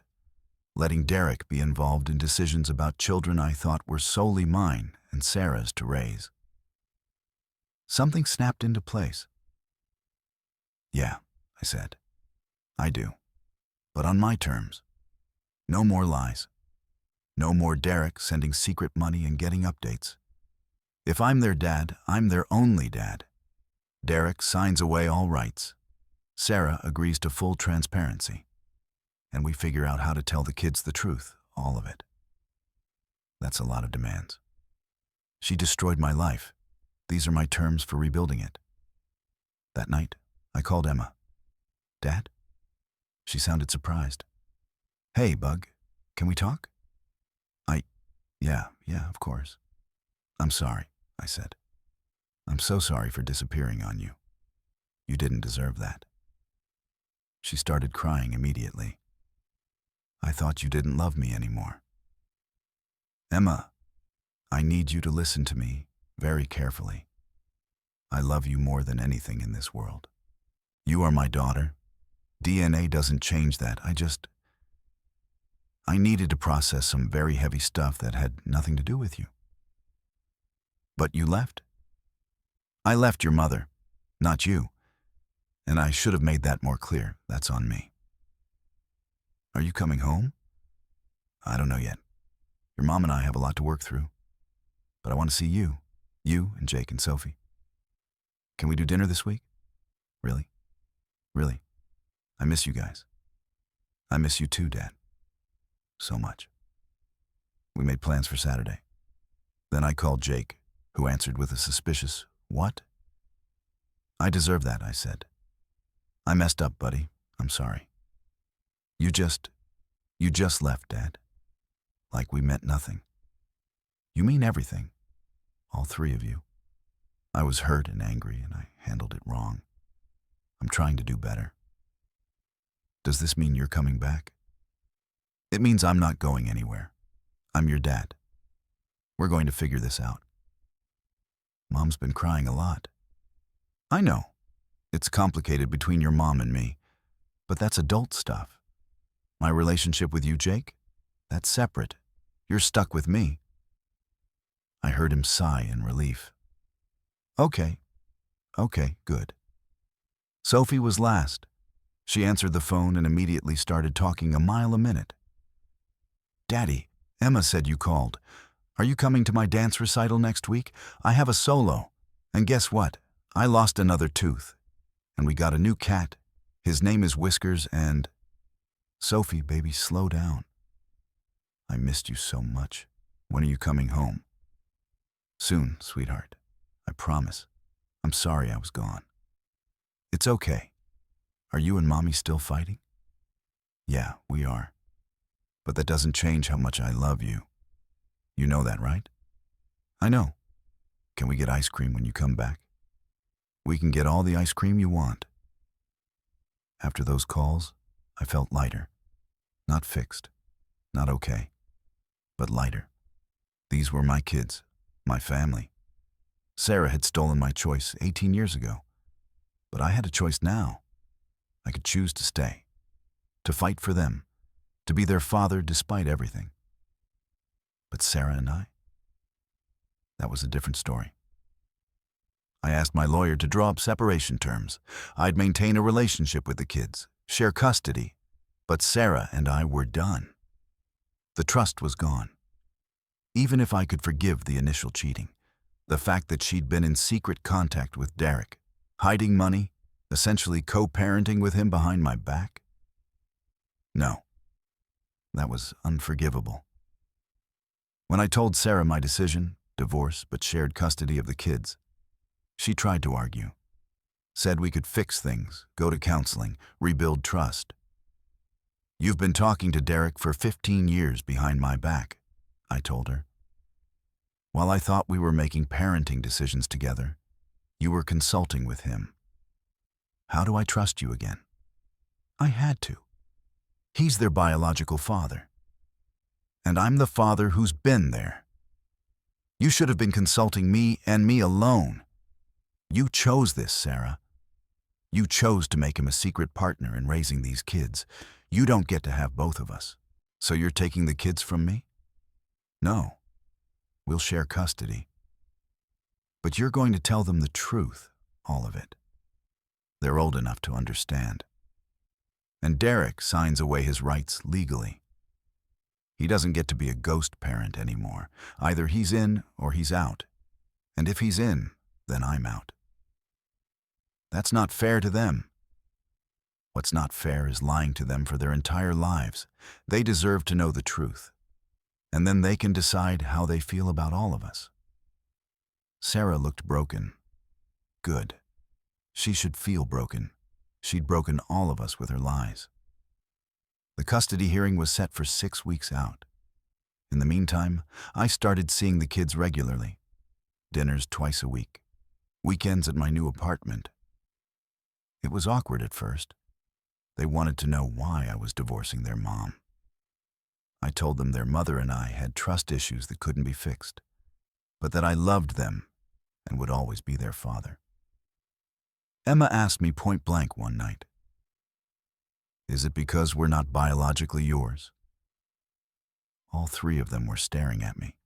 letting Derek be involved in decisions about children I thought were solely mine and Sarah's to raise, something snapped into place. Yeah, I said. I do. But on my terms. No more lies. No more Derek sending secret money and getting updates. If I'm their dad, I'm their only dad. Derek signs away all rights. Sarah agrees to full transparency. And we figure out how to tell the kids the truth, all of it. That's a lot of demands. She destroyed my life. These are my terms for rebuilding it. That night, I called Emma. Dad? She sounded surprised. Hey, Bug, can we talk? Yeah, of course. I'm sorry, I said. I'm so sorry for disappearing on you. You didn't deserve that. She started crying immediately. I thought you didn't love me anymore. Emma, I need you to listen to me very carefully. I love you more than anything in this world. You are my daughter. DNA doesn't change that. I needed to process some very heavy stuff that had nothing to do with you. But you left? I left your mother, not you. And I should have made that more clear. That's on me. Are you coming home? I don't know yet. Your mom and I have a lot to work through. But I want to see you and Jake and Sophie. Can we do dinner this week? Really? Really? I miss you guys. I miss you too, Dad. So much. We made plans for Saturday. Then I called Jake, who answered with a suspicious, "What?" I deserve that, I said. I messed up, buddy. I'm sorry. You just left, Dad. Like we meant nothing. You mean everything. All three of you. I was hurt and angry, and I handled it wrong. I'm trying to do better. Does this mean you're coming back? It means I'm not going anywhere. I'm your dad. We're going to figure this out. Mom's been crying a lot. I know. It's complicated between your mom and me, but that's adult stuff. My relationship with you, Jake, that's separate. You're stuck with me. I heard him sigh in relief. Okay, good. Sophie was last. She answered the phone and immediately started talking a mile a minute. Daddy, Emma said you called. Are you coming to my dance recital next week? I have a solo. And guess what? I lost another tooth. And we got a new cat. His name is Whiskers and... Sophie, baby, slow down. I missed you so much. When are you coming home? Soon, sweetheart. I promise. I'm sorry I was gone. It's okay. Are you and Mommy still fighting? Yeah, we are. But that doesn't change how much I love you. You know that, right? I know. Can we get ice cream when you come back? We can get all the ice cream you want. After those calls, I felt lighter. Not fixed. Not okay. But lighter. These were my kids. My family. Sarah had stolen my choice 18 years ago. But I had a choice now. I could choose to stay. To fight for them. To be their father despite everything. But Sarah and I? That was a different story. I asked my lawyer to draw up separation terms. I'd maintain a relationship with the kids, share custody. But Sarah and I were done. The trust was gone. Even if I could forgive the initial cheating, the fact that she'd been in secret contact with Derek, hiding money, essentially co-parenting with him behind my back? No. That was unforgivable. When I told Sarah my decision, divorce but shared custody of the kids, she tried to argue. Said we could fix things, go to counseling, rebuild trust. You've been talking to Derek for 15 years behind my back, I told her. While I thought we were making parenting decisions together, you were consulting with him. How do I trust you again? I had to. He's their biological father. And I'm the father who's been there. You should have been consulting me and me alone. You chose this, Sarah. You chose to make him a secret partner in raising these kids. You don't get to have both of us. So you're taking the kids from me? No. We'll share custody. But you're going to tell them the truth, all of it. They're old enough to understand. And Derek signs away his rights legally. He doesn't get to be a ghost parent anymore. Either he's in or he's out. And if he's in, then I'm out. That's not fair to them. What's not fair is lying to them for their entire lives. They deserve to know the truth. And then they can decide how they feel about all of us. Sarah looked broken. Good. She should feel broken. She'd broken all of us with her lies. The custody hearing was set for 6 weeks out. In the meantime, I started seeing the kids regularly. Dinners twice a week. Weekends at my new apartment. It was awkward at first. They wanted to know why I was divorcing their mom. I told them their mother and I had trust issues that couldn't be fixed, but that I loved them and would always be their father. Emma asked me point blank one night, "Is it because we're not biologically yours?" All three of them were staring at me.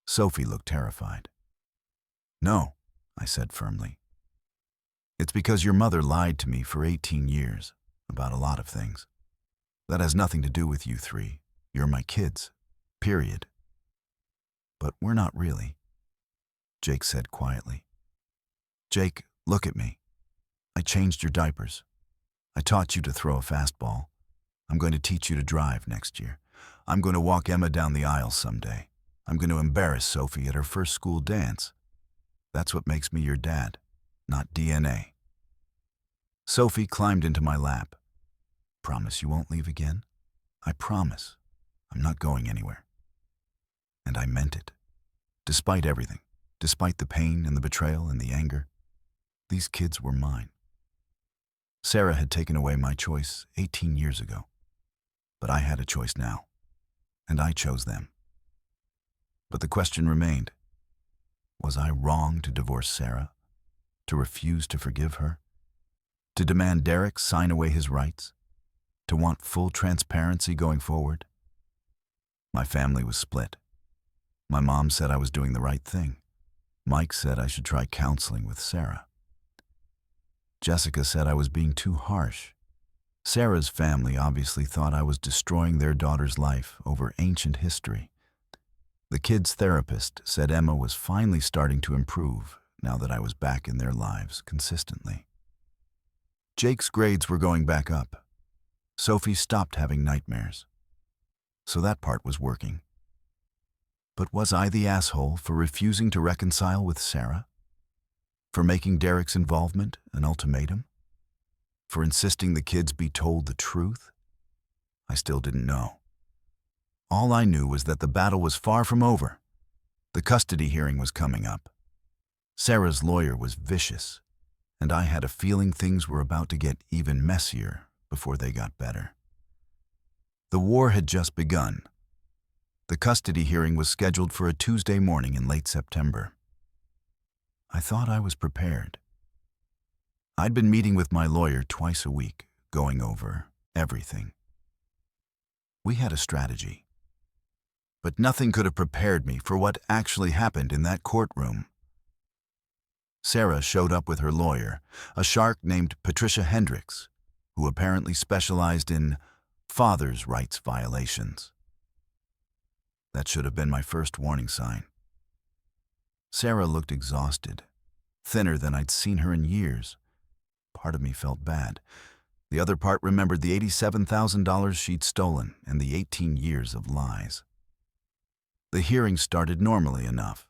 Sophie looked terrified. "No," I said firmly. "It's because your mother lied to me for 18 years about a lot of things. That has nothing to do with you three. You're my kids, period." "But we're not really," Jake said quietly. "Jake, look at me. I changed your diapers. I taught you to throw a fastball. I'm going to teach you to drive next year. I'm going to walk Emma down the aisle someday. I'm going to embarrass Sophie at her first school dance. That's what makes me your dad, not DNA." Sophie climbed into my lap. "Promise you won't leave again?" "I promise. I'm not going anywhere." And I meant it. Despite everything, despite the pain and the betrayal and the anger, these kids were mine. Sarah had taken away my choice 18 years ago. But I had a choice now, and I chose them. But the question remained, was I wrong to divorce Sarah? To refuse to forgive her? To demand Derek sign away his rights? To want full transparency going forward? My family was split. My mom said I was doing the right thing. Mike said I should try counseling with Sarah. Jessica said I was being too harsh. Sarah's family obviously thought I was destroying their daughter's life over ancient history. The kids' therapist said Emma was finally starting to improve now that I was back in their lives consistently. Jake's grades were going back up. Sophie stopped having nightmares. So that part was working. But was I the asshole for refusing to reconcile with Sarah? For making Derek's involvement an ultimatum? For insisting the kids be told the truth? I still didn't know. All I knew was that the battle was far from over. The custody hearing was coming up. Sarah's lawyer was vicious, and I had a feeling things were about to get even messier before they got better. The war had just begun. The custody hearing was scheduled for a Tuesday morning in late September. I thought I was prepared. I'd been meeting with my lawyer twice a week, going over everything. We had a strategy. But nothing could have prepared me for what actually happened in that courtroom. Sarah showed up with her lawyer, a shark named Patricia Hendricks, who apparently specialized in father's rights violations. That should have been my first warning sign. Sarah looked exhausted, thinner than I'd seen her in years. Part of me felt bad. The other part remembered the $87,000 she'd stolen and the 18 years of lies. The hearing started normally enough.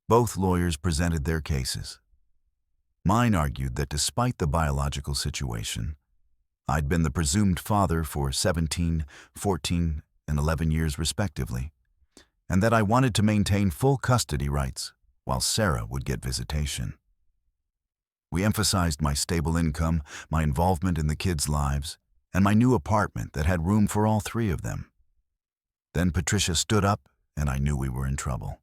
Both lawyers presented their cases. Mine argued that despite the biological situation, I'd been the presumed father for 17, 14, and 11 years respectively, and that I wanted to maintain full custody rights while Sarah would get visitation. We emphasized my stable income, my involvement in the kids' lives, and my new apartment that had room for all three of them. Then Patricia stood up, and I knew we were in trouble.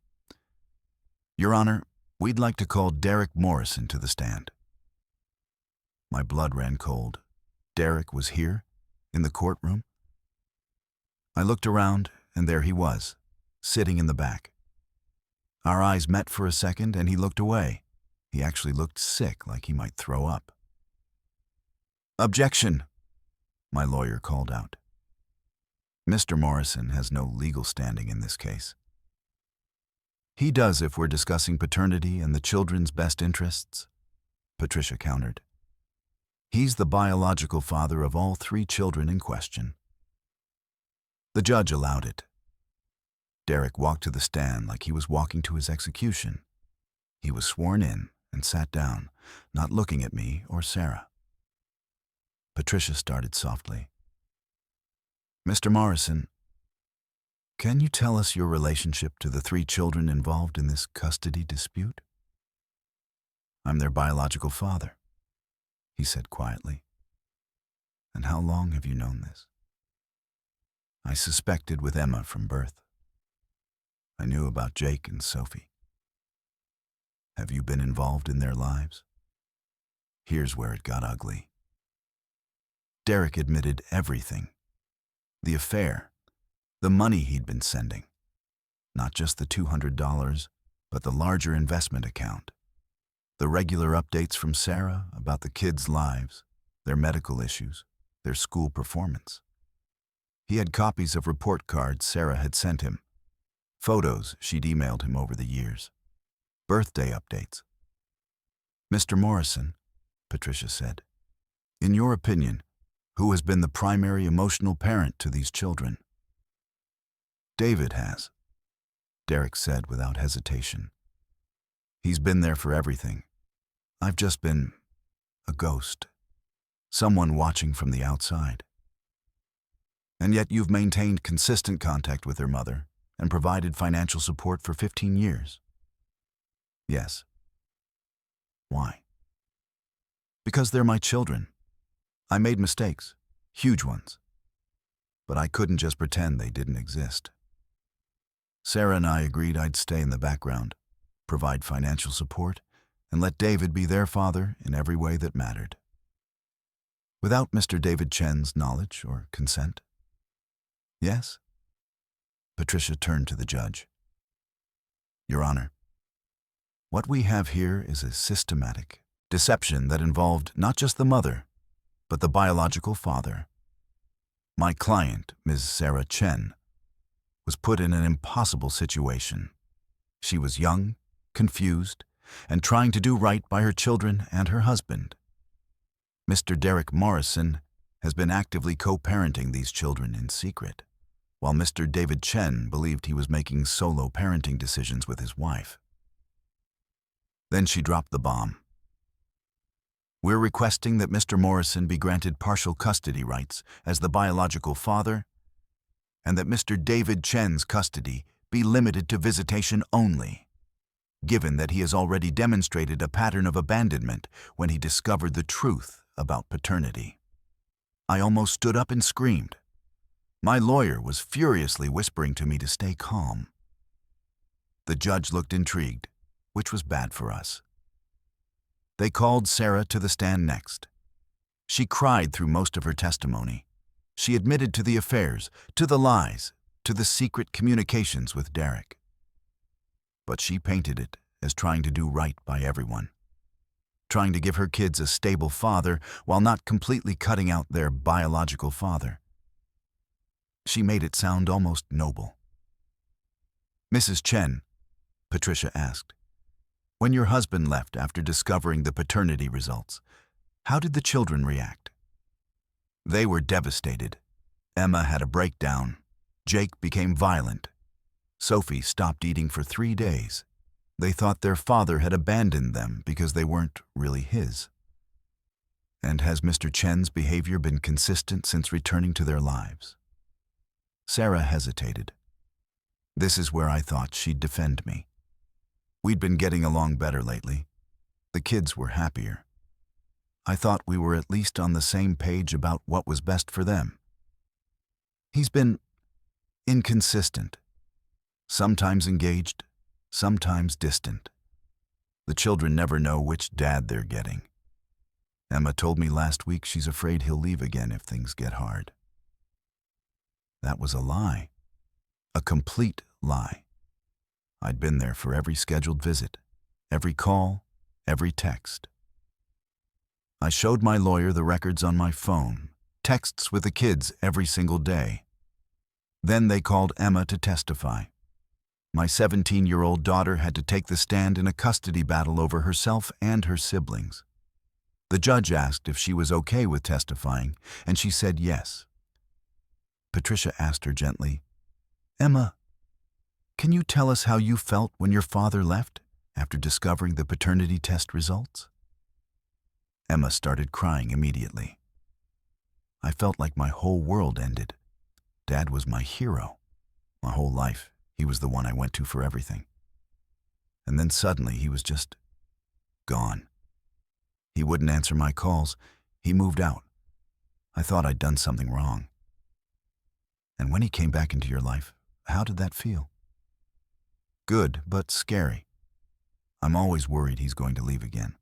Your Honor, we'd like to call Derek Morrison to the stand. My blood ran cold. Derek was here, in the courtroom. I looked around, and there he was, sitting in the back. Our eyes met for a second, and he looked away. He actually looked sick, like he might throw up. Objection, my lawyer called out. Mr. Morrison has no legal standing in this case. He does if we're discussing paternity and the children's best interests, Patricia countered. He's the biological father of all three children in question. The judge allowed it. Derek walked to the stand like he was walking to his execution. He was sworn in and sat down, not looking at me or Sarah. Patricia started softly. Mr. Morrison, can you tell us your relationship to the three children involved in this custody dispute? I'm their biological father, he said quietly. And how long have you known this? I suspected with Emma from birth. I knew about Jake and Sophie. Have you been involved in their lives? Here's where it got ugly. Derek admitted everything. The affair, the money he'd been sending. Not just the $200, but the larger investment account. The regular updates from Sarah about the kids' lives, their medical issues, their school performance. He had copies of report cards Sarah had sent him, photos she'd emailed him over the years, birthday updates. Mr. Morrison, Patricia said, in your opinion, who has been the primary emotional parent to these children? David has, Derek said without hesitation. He's been there for everything. I've just been a ghost, someone watching from the outside. And yet you've maintained consistent contact with her mother and provided financial support for 15 years. Yes. Why? Because they're my children. I made mistakes, huge ones. But I couldn't just pretend they didn't exist. Sarah and I agreed I'd stay in the background, provide financial support, and let David be their father in every way that mattered. Without Mr. David Chen's knowledge or consent. Yes? Patricia turned to the judge. Your Honor, what we have here is a systematic deception that involved not just the mother, but the biological father. My client, Ms. Sarah Chen, was put in an impossible situation. She was young, confused, and trying to do right by her children and her husband. Mr. Derek Morrison has been actively co-parenting these children in secret, while Mr. David Chen believed he was making solo parenting decisions with his wife. Then she dropped the bomb. We're requesting that Mr. Morrison be granted partial custody rights as the biological father, and that Mr. David Chen's custody be limited to visitation only, given that he has already demonstrated a pattern of abandonment when he discovered the truth about paternity. I almost stood up and screamed. My lawyer was furiously whispering to me to stay calm. The judge looked intrigued, which was bad for us. They called Sarah to the stand next. She cried through most of her testimony. She admitted to the affairs, to the lies, to the secret communications with Derek. But she painted it as trying to do right by everyone, trying to give her kids a stable father while not completely cutting out their biological father. She made it sound almost noble. "Mrs. Chen," Patricia asked, "when your husband left after discovering the paternity results, how did the children react?" They were devastated. Emma had a breakdown. Jake became violent. Sophie stopped eating for 3 days. They thought their father had abandoned them because they weren't really his. "And has Mr. Chen's behavior been consistent since returning to their lives?" Sarah hesitated. This is where I thought she'd defend me. We'd been getting along better lately. The kids were happier. I thought we were at least on the same page about what was best for them. "He's been inconsistent. Sometimes engaged, sometimes distant. The children never know which dad they're getting. Emma told me last week she's afraid he'll leave again if things get hard." That was a lie. A complete lie. I'd been there for every scheduled visit, every call, every text. I showed my lawyer the records on my phone, texts with the kids every single day. Then they called Emma to testify. My 17-year-old daughter had to take the stand in a custody battle over herself and her siblings. The judge asked if she was okay with testifying, and she said yes. Patricia asked her gently, "Emma, can you tell us how you felt when your father left after discovering the paternity test results?" Emma started crying immediately. I felt like my whole world ended. Dad was my hero. My whole life, he was the one I went to for everything. And then suddenly he was just gone. He wouldn't answer my calls. He moved out. I thought I'd done something wrong. And when he came back into your life, how did that feel? Good, but scary. I'm always worried he's going to leave again.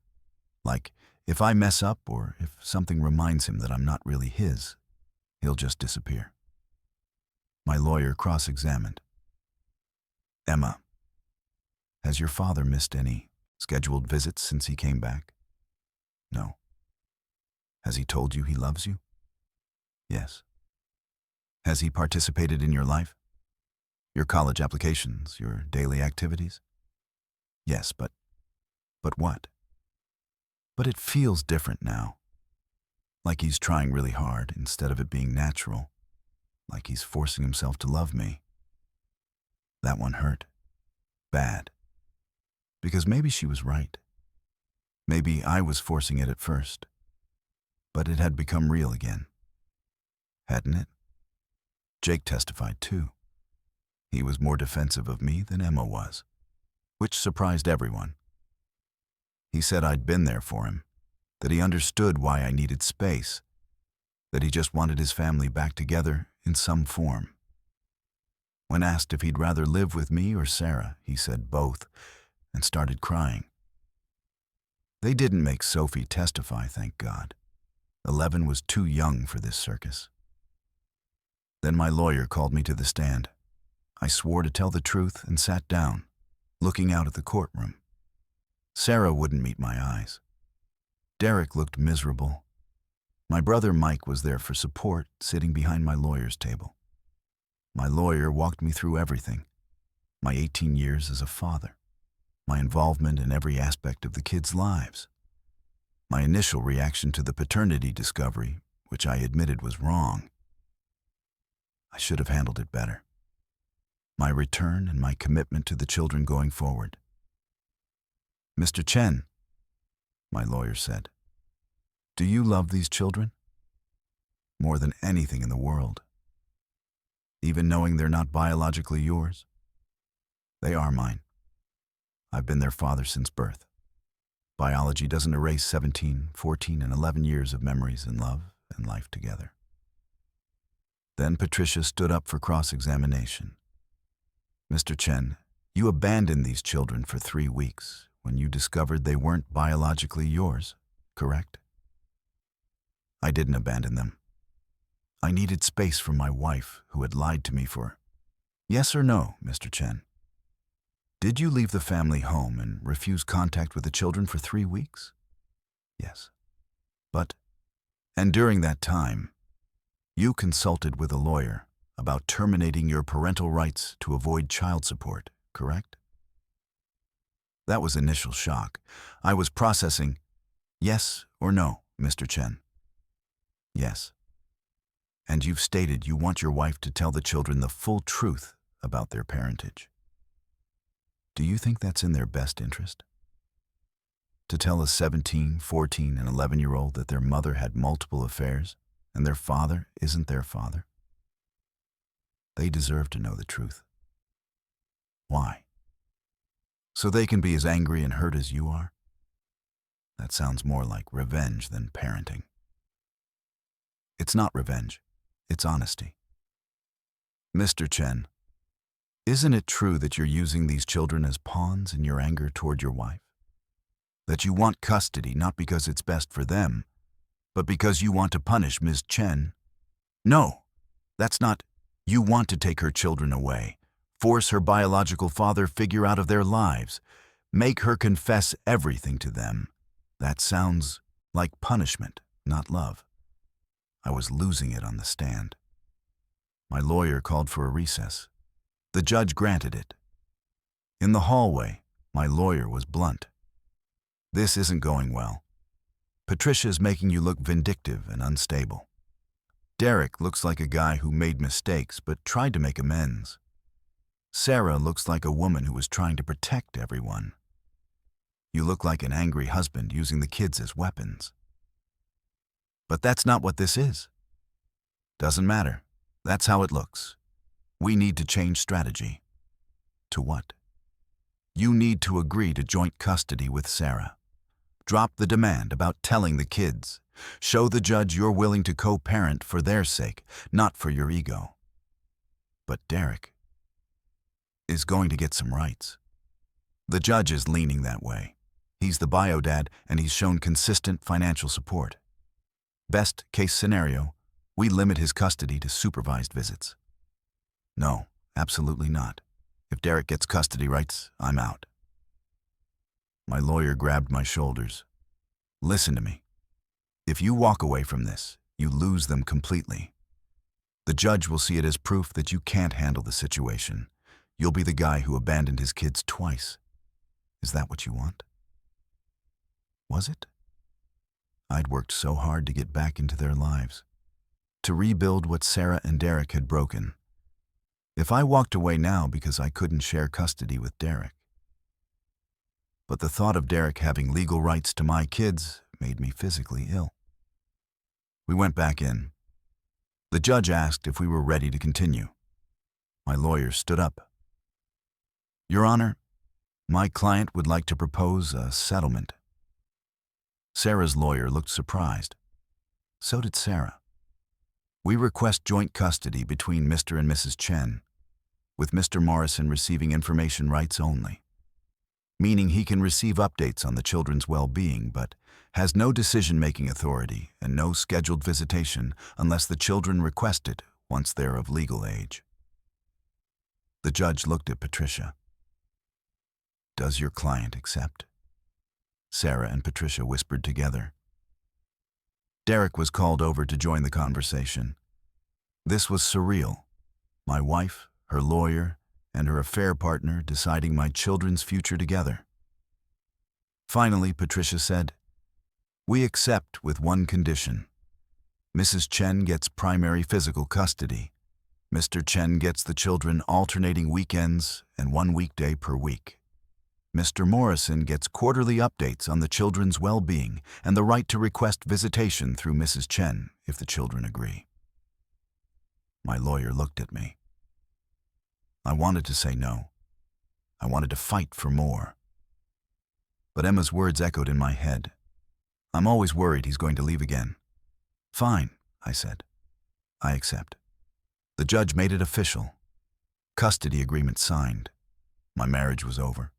Like, if I mess up or if something reminds him that I'm not really his, he'll just disappear. My lawyer cross-examined. "Emma, has your father missed any scheduled visits since he came back?" "No." "Has he told you he loves you?" "Yes." "Has he participated in your life? Your college applications, your daily activities?" "Yes, but what?" "But it feels different now. Like he's trying really hard instead of it being natural. Like he's forcing himself to love me." That one hurt. Bad. Because maybe she was right. Maybe I was forcing it at first. But it had become real again. Hadn't it? Jake testified too. He was more defensive of me than Emma was, which surprised everyone. He said I'd been there for him, that he understood why I needed space, that he just wanted his family back together in some form. When asked if he'd rather live with me or Sarah, he said both, and started crying. They didn't make Sophie testify, thank God. 11 was too young for this circus. Then my lawyer called me to the stand. I swore to tell the truth and sat down, looking out at the courtroom. Sarah wouldn't meet my eyes. Derek looked miserable. My brother Mike was there for support, sitting behind my lawyer's table. My lawyer walked me through everything. My 18 years as a father. My involvement in every aspect of the kids' lives. My initial reaction to the paternity discovery, which I admitted was wrong. I should have handled it better. My return and my commitment to the children going forward. "Mr. Chen," my lawyer said, Do you love these children? More than anything in the world? Even knowing they're not biologically yours? They are mine. I've been their father since birth. Biology doesn't erase 17, 14, and 11 years of memories and love and life together. Then Patricia stood up for cross-examination. Mr. Chen, you abandoned these children for 3 weeks when you discovered they weren't biologically yours, correct? I didn't abandon them. I needed space from my wife, who had lied to me for... Yes or no, Mr. Chen? Did you leave the family home and refuse contact with the children for 3 weeks? Yes. But, and during that time, you consulted with a lawyer about terminating your parental rights to avoid child support, correct? That was initial shock. I was processing, yes or no, Mr. Chen? Yes. And you've stated you want your wife to tell the children the full truth about their parentage. Do you think that's in their best interest? To tell a 17, 14, and 11-year-old that their mother had multiple affairs and their father isn't their father? They deserve to know the truth. Why? So they can be as angry and hurt as you are? That sounds more like revenge than parenting. It's not revenge. It's honesty. Mr. Chen, isn't it true that you're using these children as pawns in your anger toward your wife? That you want custody not because it's best for them, but because you want to punish Ms. Chen? No, that's not. You want to take her children away, force her biological father figure out of their lives, make her confess everything to them. That sounds like punishment, not love. I was losing it on the stand. My lawyer called for a recess. The judge granted it. In the hallway, my lawyer was blunt. This isn't going well. Patricia's making you look vindictive and unstable. Derek looks like a guy who made mistakes but tried to make amends. Sarah looks like a woman who was trying to protect everyone. You look like an angry husband using the kids as weapons. But that's not what this is. Doesn't matter. That's how it looks. We need to change strategy. To what? You need to agree to joint custody with Sarah. Drop the demand about telling the kids. Show the judge you're willing to co-parent for their sake, not for your ego. But Derek is going to get some rights. The judge is leaning that way. He's the bio dad and he's shown consistent financial support. Best case scenario, we limit his custody to supervised visits. No, absolutely not. If Derek gets custody rights, I'm out. My lawyer grabbed my shoulders. Listen to me. If you walk away from this, you lose them completely. The judge will see it as proof that you can't handle the situation. You'll be the guy who abandoned his kids twice. Is that what you want? Was it? I'd worked so hard to get back into their lives, to rebuild what Sarah and Derek had broken. If I walked away now because I couldn't share custody with Derek. But the thought of Derek having legal rights to my kids made me physically ill. We went back in. The judge asked if we were ready to continue. My lawyer stood up. Your Honor, my client would like to propose a settlement. Sarah's lawyer looked surprised. So did Sarah. We request joint custody between Mr. and Mrs. Chen, with Mr. Morrison receiving information rights only, meaning he can receive updates on the children's well-being but has no decision-making authority and no scheduled visitation unless the children request it once they're of legal age. The judge looked at Patricia. Does your client accept? Sarah and Patricia whispered together. Derek was called over to join the conversation. This was surreal. My wife, her lawyer, and her affair partner deciding my children's future together. Finally, Patricia said, "We accept with one condition. Mrs. Chen gets primary physical custody. Mr. Chen gets the children alternating weekends and 1 weekday per week." Mr. Morrison gets quarterly updates on the children's well-being and the right to request visitation through Mrs. Chen if the children agree. My lawyer looked at me. I wanted to say no. I wanted to fight for more. But Emma's words echoed in my head. I'm always worried he's going to leave again. Fine, I said. I accept. The judge made it official. Custody agreement signed. My marriage was over.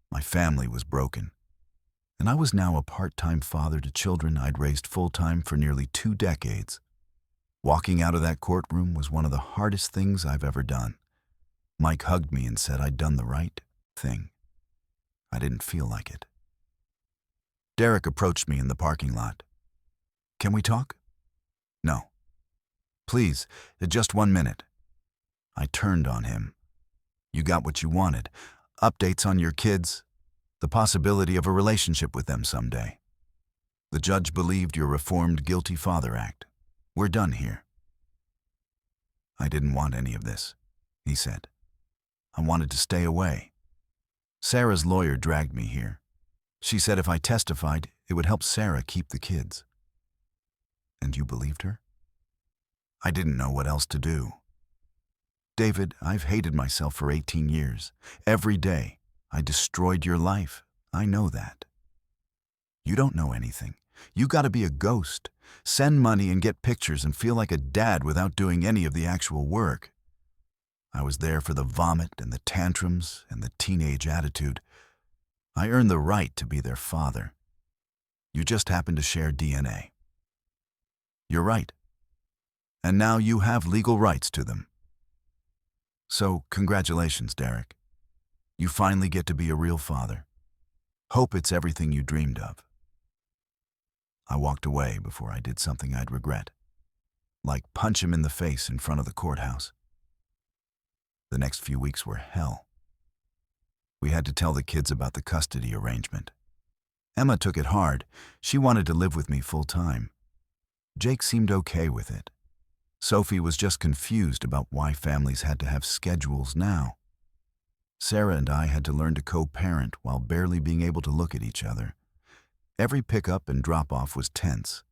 My family was broken. And I was now a part-time father to children I'd raised full-time for nearly 2 decades. Walking out of that courtroom was one of the hardest things I've ever done. Mike hugged me and said I'd done the right thing. I didn't feel like it. Derek approached me in the parking lot. Can we talk? No. Please, just 1 minute. I turned on him. You got what you wanted. Updates on your kids. The possibility of a relationship with them someday. The judge believed your reformed guilty father act. We're done here. I didn't want any of this, he said. I wanted to stay away. Sarah's lawyer dragged me here. She said if I testified, it would help Sarah keep the kids. And you believed her? I didn't know what else to do. David, I've hated myself for 18 years. Every day, I destroyed your life. I know that. You don't know anything. You gotta be a ghost. Send money and get pictures and feel like a dad without doing any of the actual work. I was there for the vomit and the tantrums and the teenage attitude. I earned the right to be their father. You just happen to share DNA. You're right. And now you have legal rights to them. So, congratulations, Derek. You finally get to be a real father. Hope it's everything you dreamed of. I walked away before I did something I'd regret, like punch him in the face in front of the courthouse. The next few weeks were hell. We had to tell the kids about the custody arrangement. Emma took it hard. She wanted to live with me full-time. Jake seemed okay with it. Sophie was just confused about why families had to have schedules now. Sarah and I had to learn to co-parent while barely being able to look at each other. Every pickup and drop-off was tense.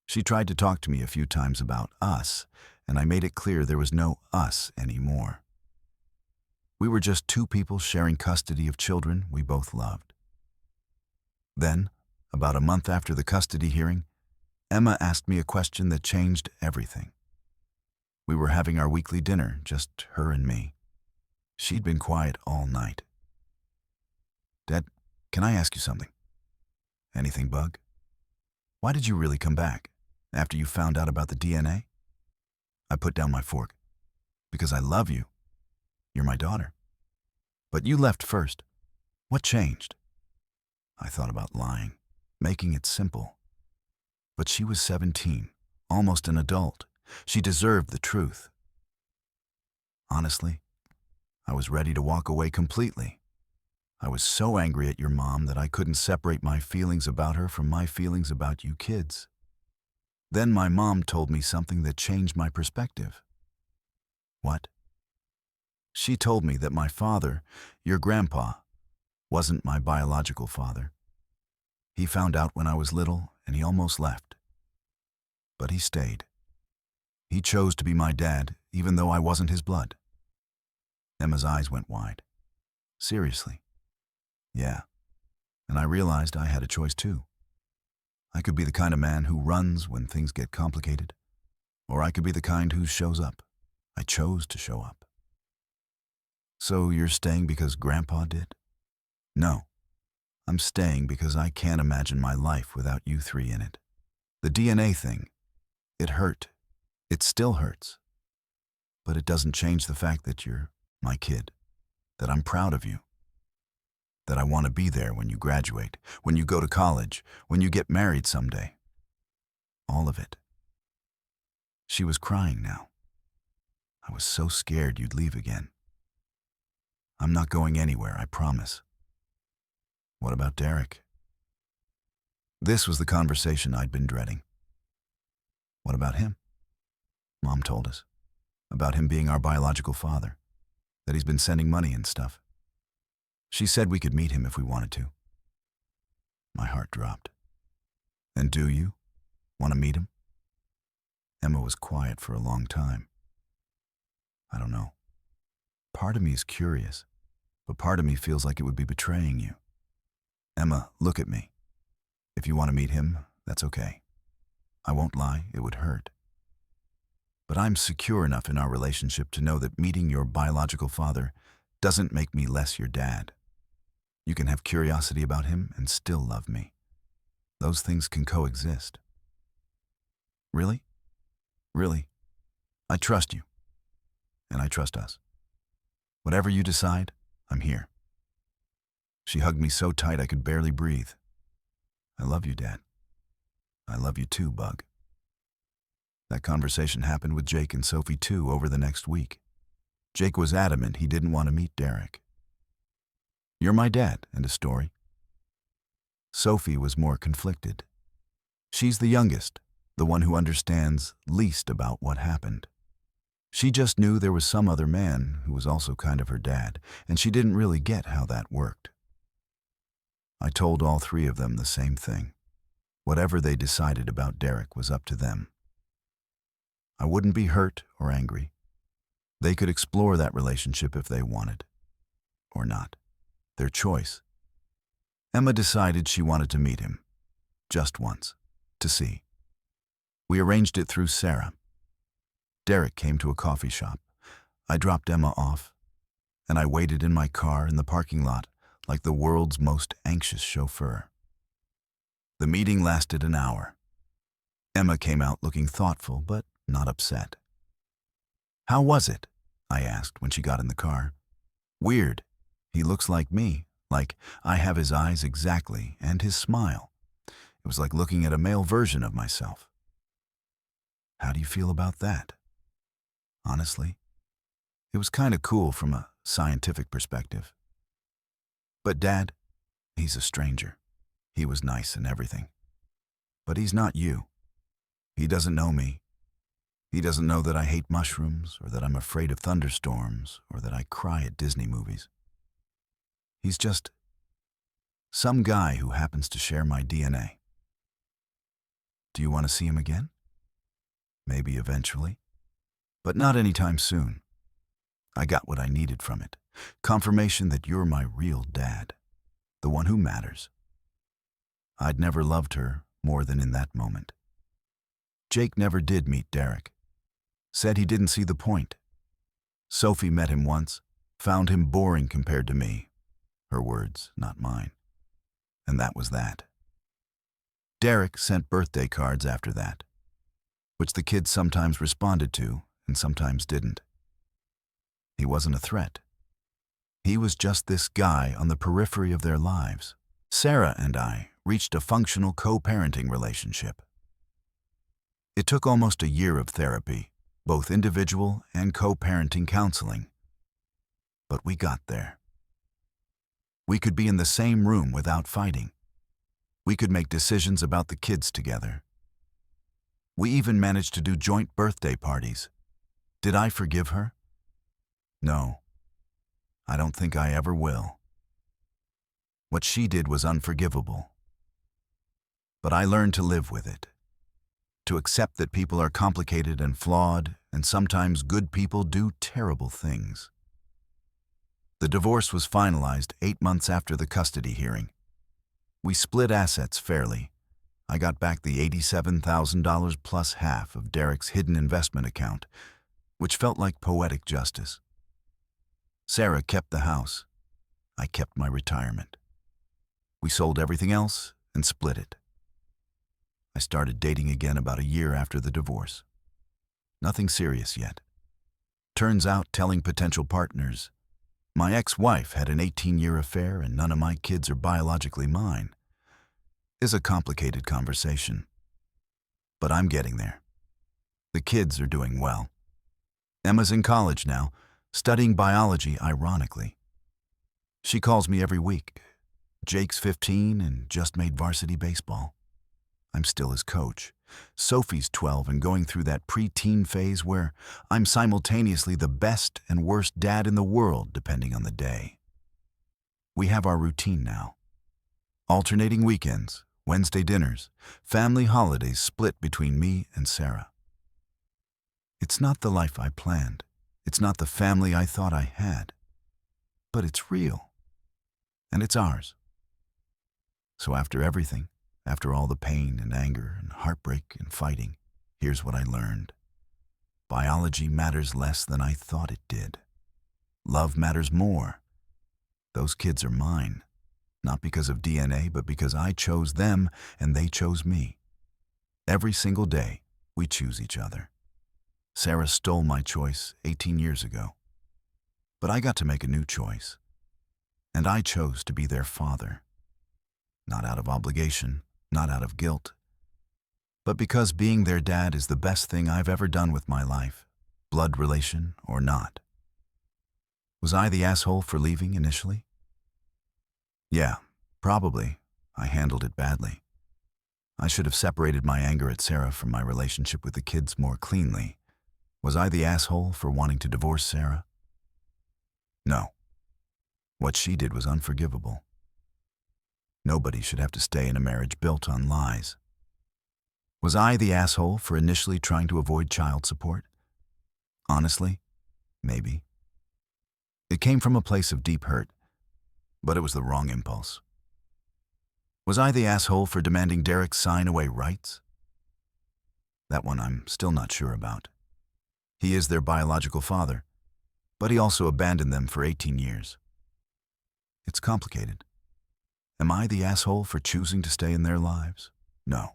She tried to talk to me a few times about us, and I made it clear there was no us anymore. We were just 2 people sharing custody of children we both loved. Then, about a month after the custody hearing, Emma asked me a question that changed everything. We were having our weekly dinner, just her and me. She'd been quiet all night. Dad, can I ask you something? Anything, Bug? Why did you really come back, after you found out about the DNA? I put down my fork. Because I love you. You're my daughter. But you left first. What changed? I thought about lying, making it simple. But she was 17, almost an adult. She deserved the truth. Honestly, I was ready to walk away completely. I was so angry at your mom that I couldn't separate my feelings about her from my feelings about you kids. Then my mom told me something that changed my perspective. What? She told me that my father, your grandpa, wasn't my biological father. He found out when I was little and he almost left. But he stayed. He chose to be my dad, even though I wasn't his blood. Emma's eyes went wide. Seriously? Yeah. And I realized I had a choice too. I could be the kind of man who runs when things get complicated, or I could be the kind who shows up. I chose to show up. So you're staying because Grandpa did? No. I'm staying because I can't imagine my life without you 3 in it. The DNA thing, it hurt. It still hurts. But it doesn't change the fact that you're my kid, that I'm proud of you, that I want to be there when you graduate, when you go to college, when you get married someday. All of it. She was crying now. I was so scared you'd leave again. I'm not going anywhere, I promise. What about Derek? This was the conversation I'd been dreading. What about him? Mom told us. About him being our biological father. That he's been sending money and stuff. She said we could meet him if we wanted to. My heart dropped. And do you want to meet him? Emma was quiet for a long time. I don't know. Part of me is curious, but part of me feels like it would be betraying you. Emma, look at me. If you want to meet him, that's okay. I won't lie, it would hurt. But I'm secure enough in our relationship to know that meeting your biological father doesn't make me less your dad. You can have curiosity about him and still love me. Those things can coexist. Really? Really? I trust you. And I trust us. Whatever you decide, I'm here. She hugged me so tight I could barely breathe. I love you, Dad. I love you too, Bug. That conversation happened with Jake and Sophie too over the next week. Jake was adamant he didn't want to meet Derek. You're my dad, and a story. Sophie was more conflicted. She's the youngest, the one who understands least about what happened. She just knew there was some other man who was also kind of her dad, and she didn't really get how that worked. I told all three of them the same thing. Whatever they decided about Derek was up to them. I wouldn't be hurt or angry. They could explore that relationship if they wanted. Or not. Their choice. Emma decided she wanted to meet him. Just once. To see. We arranged it through Sarah. Derek came to a coffee shop. I dropped Emma off, and I waited in my car in the parking lot like the world's most anxious chauffeur. The meeting lasted an hour. Emma came out looking thoughtful but not upset. How was it? I asked when she got in the car. Weird. He looks like me, like I have his eyes exactly and his smile. It was like looking at a male version of myself. How do you feel about that? Honestly, it was kind of cool from a scientific perspective. But Dad, he's a stranger. He was nice and everything. But he's not you. He doesn't know me. He doesn't know that I hate mushrooms, or that I'm afraid of thunderstorms, or that I cry at Disney movies. He's just some guy who happens to share my DNA. Do you want to see him again? Maybe eventually. But not anytime soon. I got what I needed from it. Confirmation that you're my real dad. The one who matters. I'd never loved her more than in that moment. Jake never did meet Derek. Said he didn't see the point. Sophie met him once, found him boring compared to me. Her words, not mine. And that was that. Derek sent birthday cards after that, which the kids sometimes responded to and sometimes didn't. He wasn't a threat. He was just this guy on the periphery of their lives. Sarah and I reached a functional co-parenting relationship. It took almost a year of therapy, both individual and co-parenting counseling. But we got there. We could be in the same room without fighting. We could make decisions about the kids together. We even managed to do joint birthday parties. Did I forgive her? No. I don't think I ever will. What she did was unforgivable. But I learned to live with it. To accept that people are complicated and flawed, and sometimes good people do terrible things. The divorce was finalized 8 months after the custody hearing. We split assets fairly. I got back the $87,000 plus half of Derek's hidden investment account, which felt like poetic justice. Sarah kept the house. I kept my retirement. We sold everything else and split it. I started dating again about a year after the divorce. Nothing serious yet. Turns out telling potential partners, my ex-wife had an 18-year affair and none of my kids are biologically mine, is a complicated conversation. But I'm getting there. The kids are doing well. Emma's in college now, studying biology ironically. She calls me every week. Jake's 15 and just made varsity baseball. I'm still his coach. Sophie's 12 and going through that preteen phase where I'm simultaneously the best and worst dad in the world depending on the day. We have our routine now. Alternating weekends, Wednesday dinners, family holidays split between me and Sarah. It's not the life I planned. It's not the family I thought I had. But it's real. And it's ours. So after everything, after all the pain and anger and heartbreak and fighting, here's what I learned. Biology matters less than I thought it did. Love matters more. Those kids are mine. Not because of DNA, but because I chose them and they chose me. Every single day, we choose each other. Sarah stole my choice 18 years ago. But I got to make a new choice. And I chose to be their father. Not out of obligation, not out of guilt, but because being their dad is the best thing I've ever done with my life, blood relation or not. Was I the asshole for leaving initially? Yeah, probably. I handled it badly. I should have separated my anger at Sarah from my relationship with the kids more cleanly. Was I the asshole for wanting to divorce Sarah? No. What she did was unforgivable. Nobody should have to stay in a marriage built on lies. Was I the asshole for initially trying to avoid child support? Honestly, maybe. It came from a place of deep hurt, but it was the wrong impulse. Was I the asshole for demanding Derek sign away rights? That one I'm still not sure about. He is their biological father, but he also abandoned them for 18 years. It's complicated. Am I the asshole for choosing to stay in their lives? No.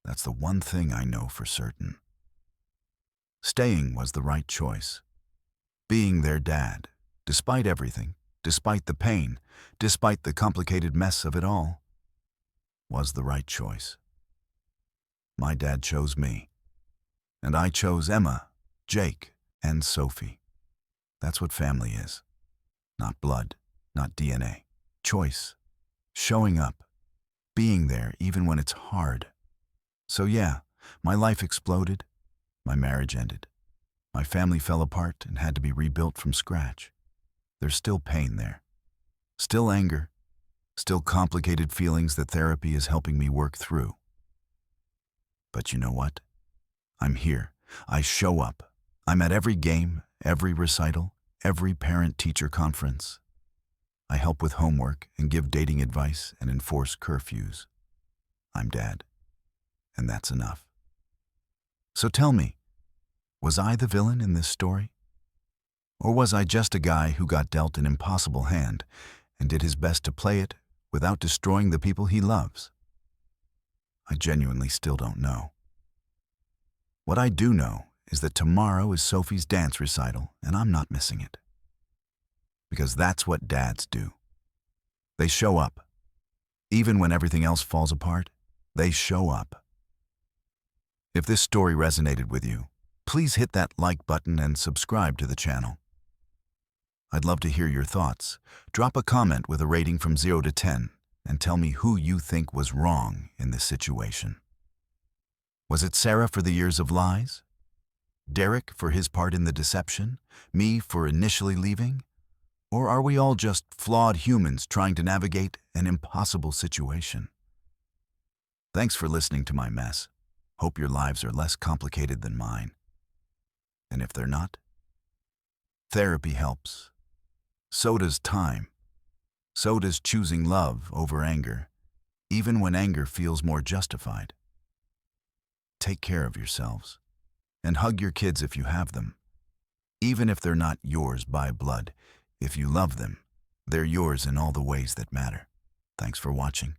That's the one thing I know for certain. Staying was the right choice. Being their dad, despite everything, despite the pain, despite the complicated mess of it all, was the right choice. My dad chose me, and I chose Emma, Jake, and Sophie. That's what family is. Not blood, not DNA. Choice. Showing up. Being there even when it's hard. So yeah, my life exploded. My marriage ended. My family fell apart and had to be rebuilt from scratch. There's still pain there. Still anger. Still complicated feelings that therapy is helping me work through. But you know what? I'm here. I show up. I'm at every game, every recital, every parent-teacher conference. I help with homework and give dating advice and enforce curfews. I'm dad. And that's enough. So tell me, was I the villain in this story? Or was I just a guy who got dealt an impossible hand and did his best to play it without destroying the people he loves? I genuinely still don't know. What I do know is that tomorrow is Sophie's dance recital and I'm not missing it. Because that's what dads do. They show up. Even when everything else falls apart, they show up. If this story resonated with you, please hit that like button and subscribe to the channel. I'd love to hear your thoughts. Drop a comment with a rating from 0 to 10 and tell me who you think was wrong in this situation. Was it Sarah for the years of lies? Derek for his part in the deception? Me for initially leaving? Or are we all just flawed humans trying to navigate an impossible situation? Thanks for listening to my mess. Hope your lives are less complicated than mine. And if they're not, therapy helps. So does time. So does choosing love over anger, even when anger feels more justified. Take care of yourselves, and hug your kids if you have them. Even if they're not yours by blood, if you love them, they're yours in all the ways that matter. Thanks for watching.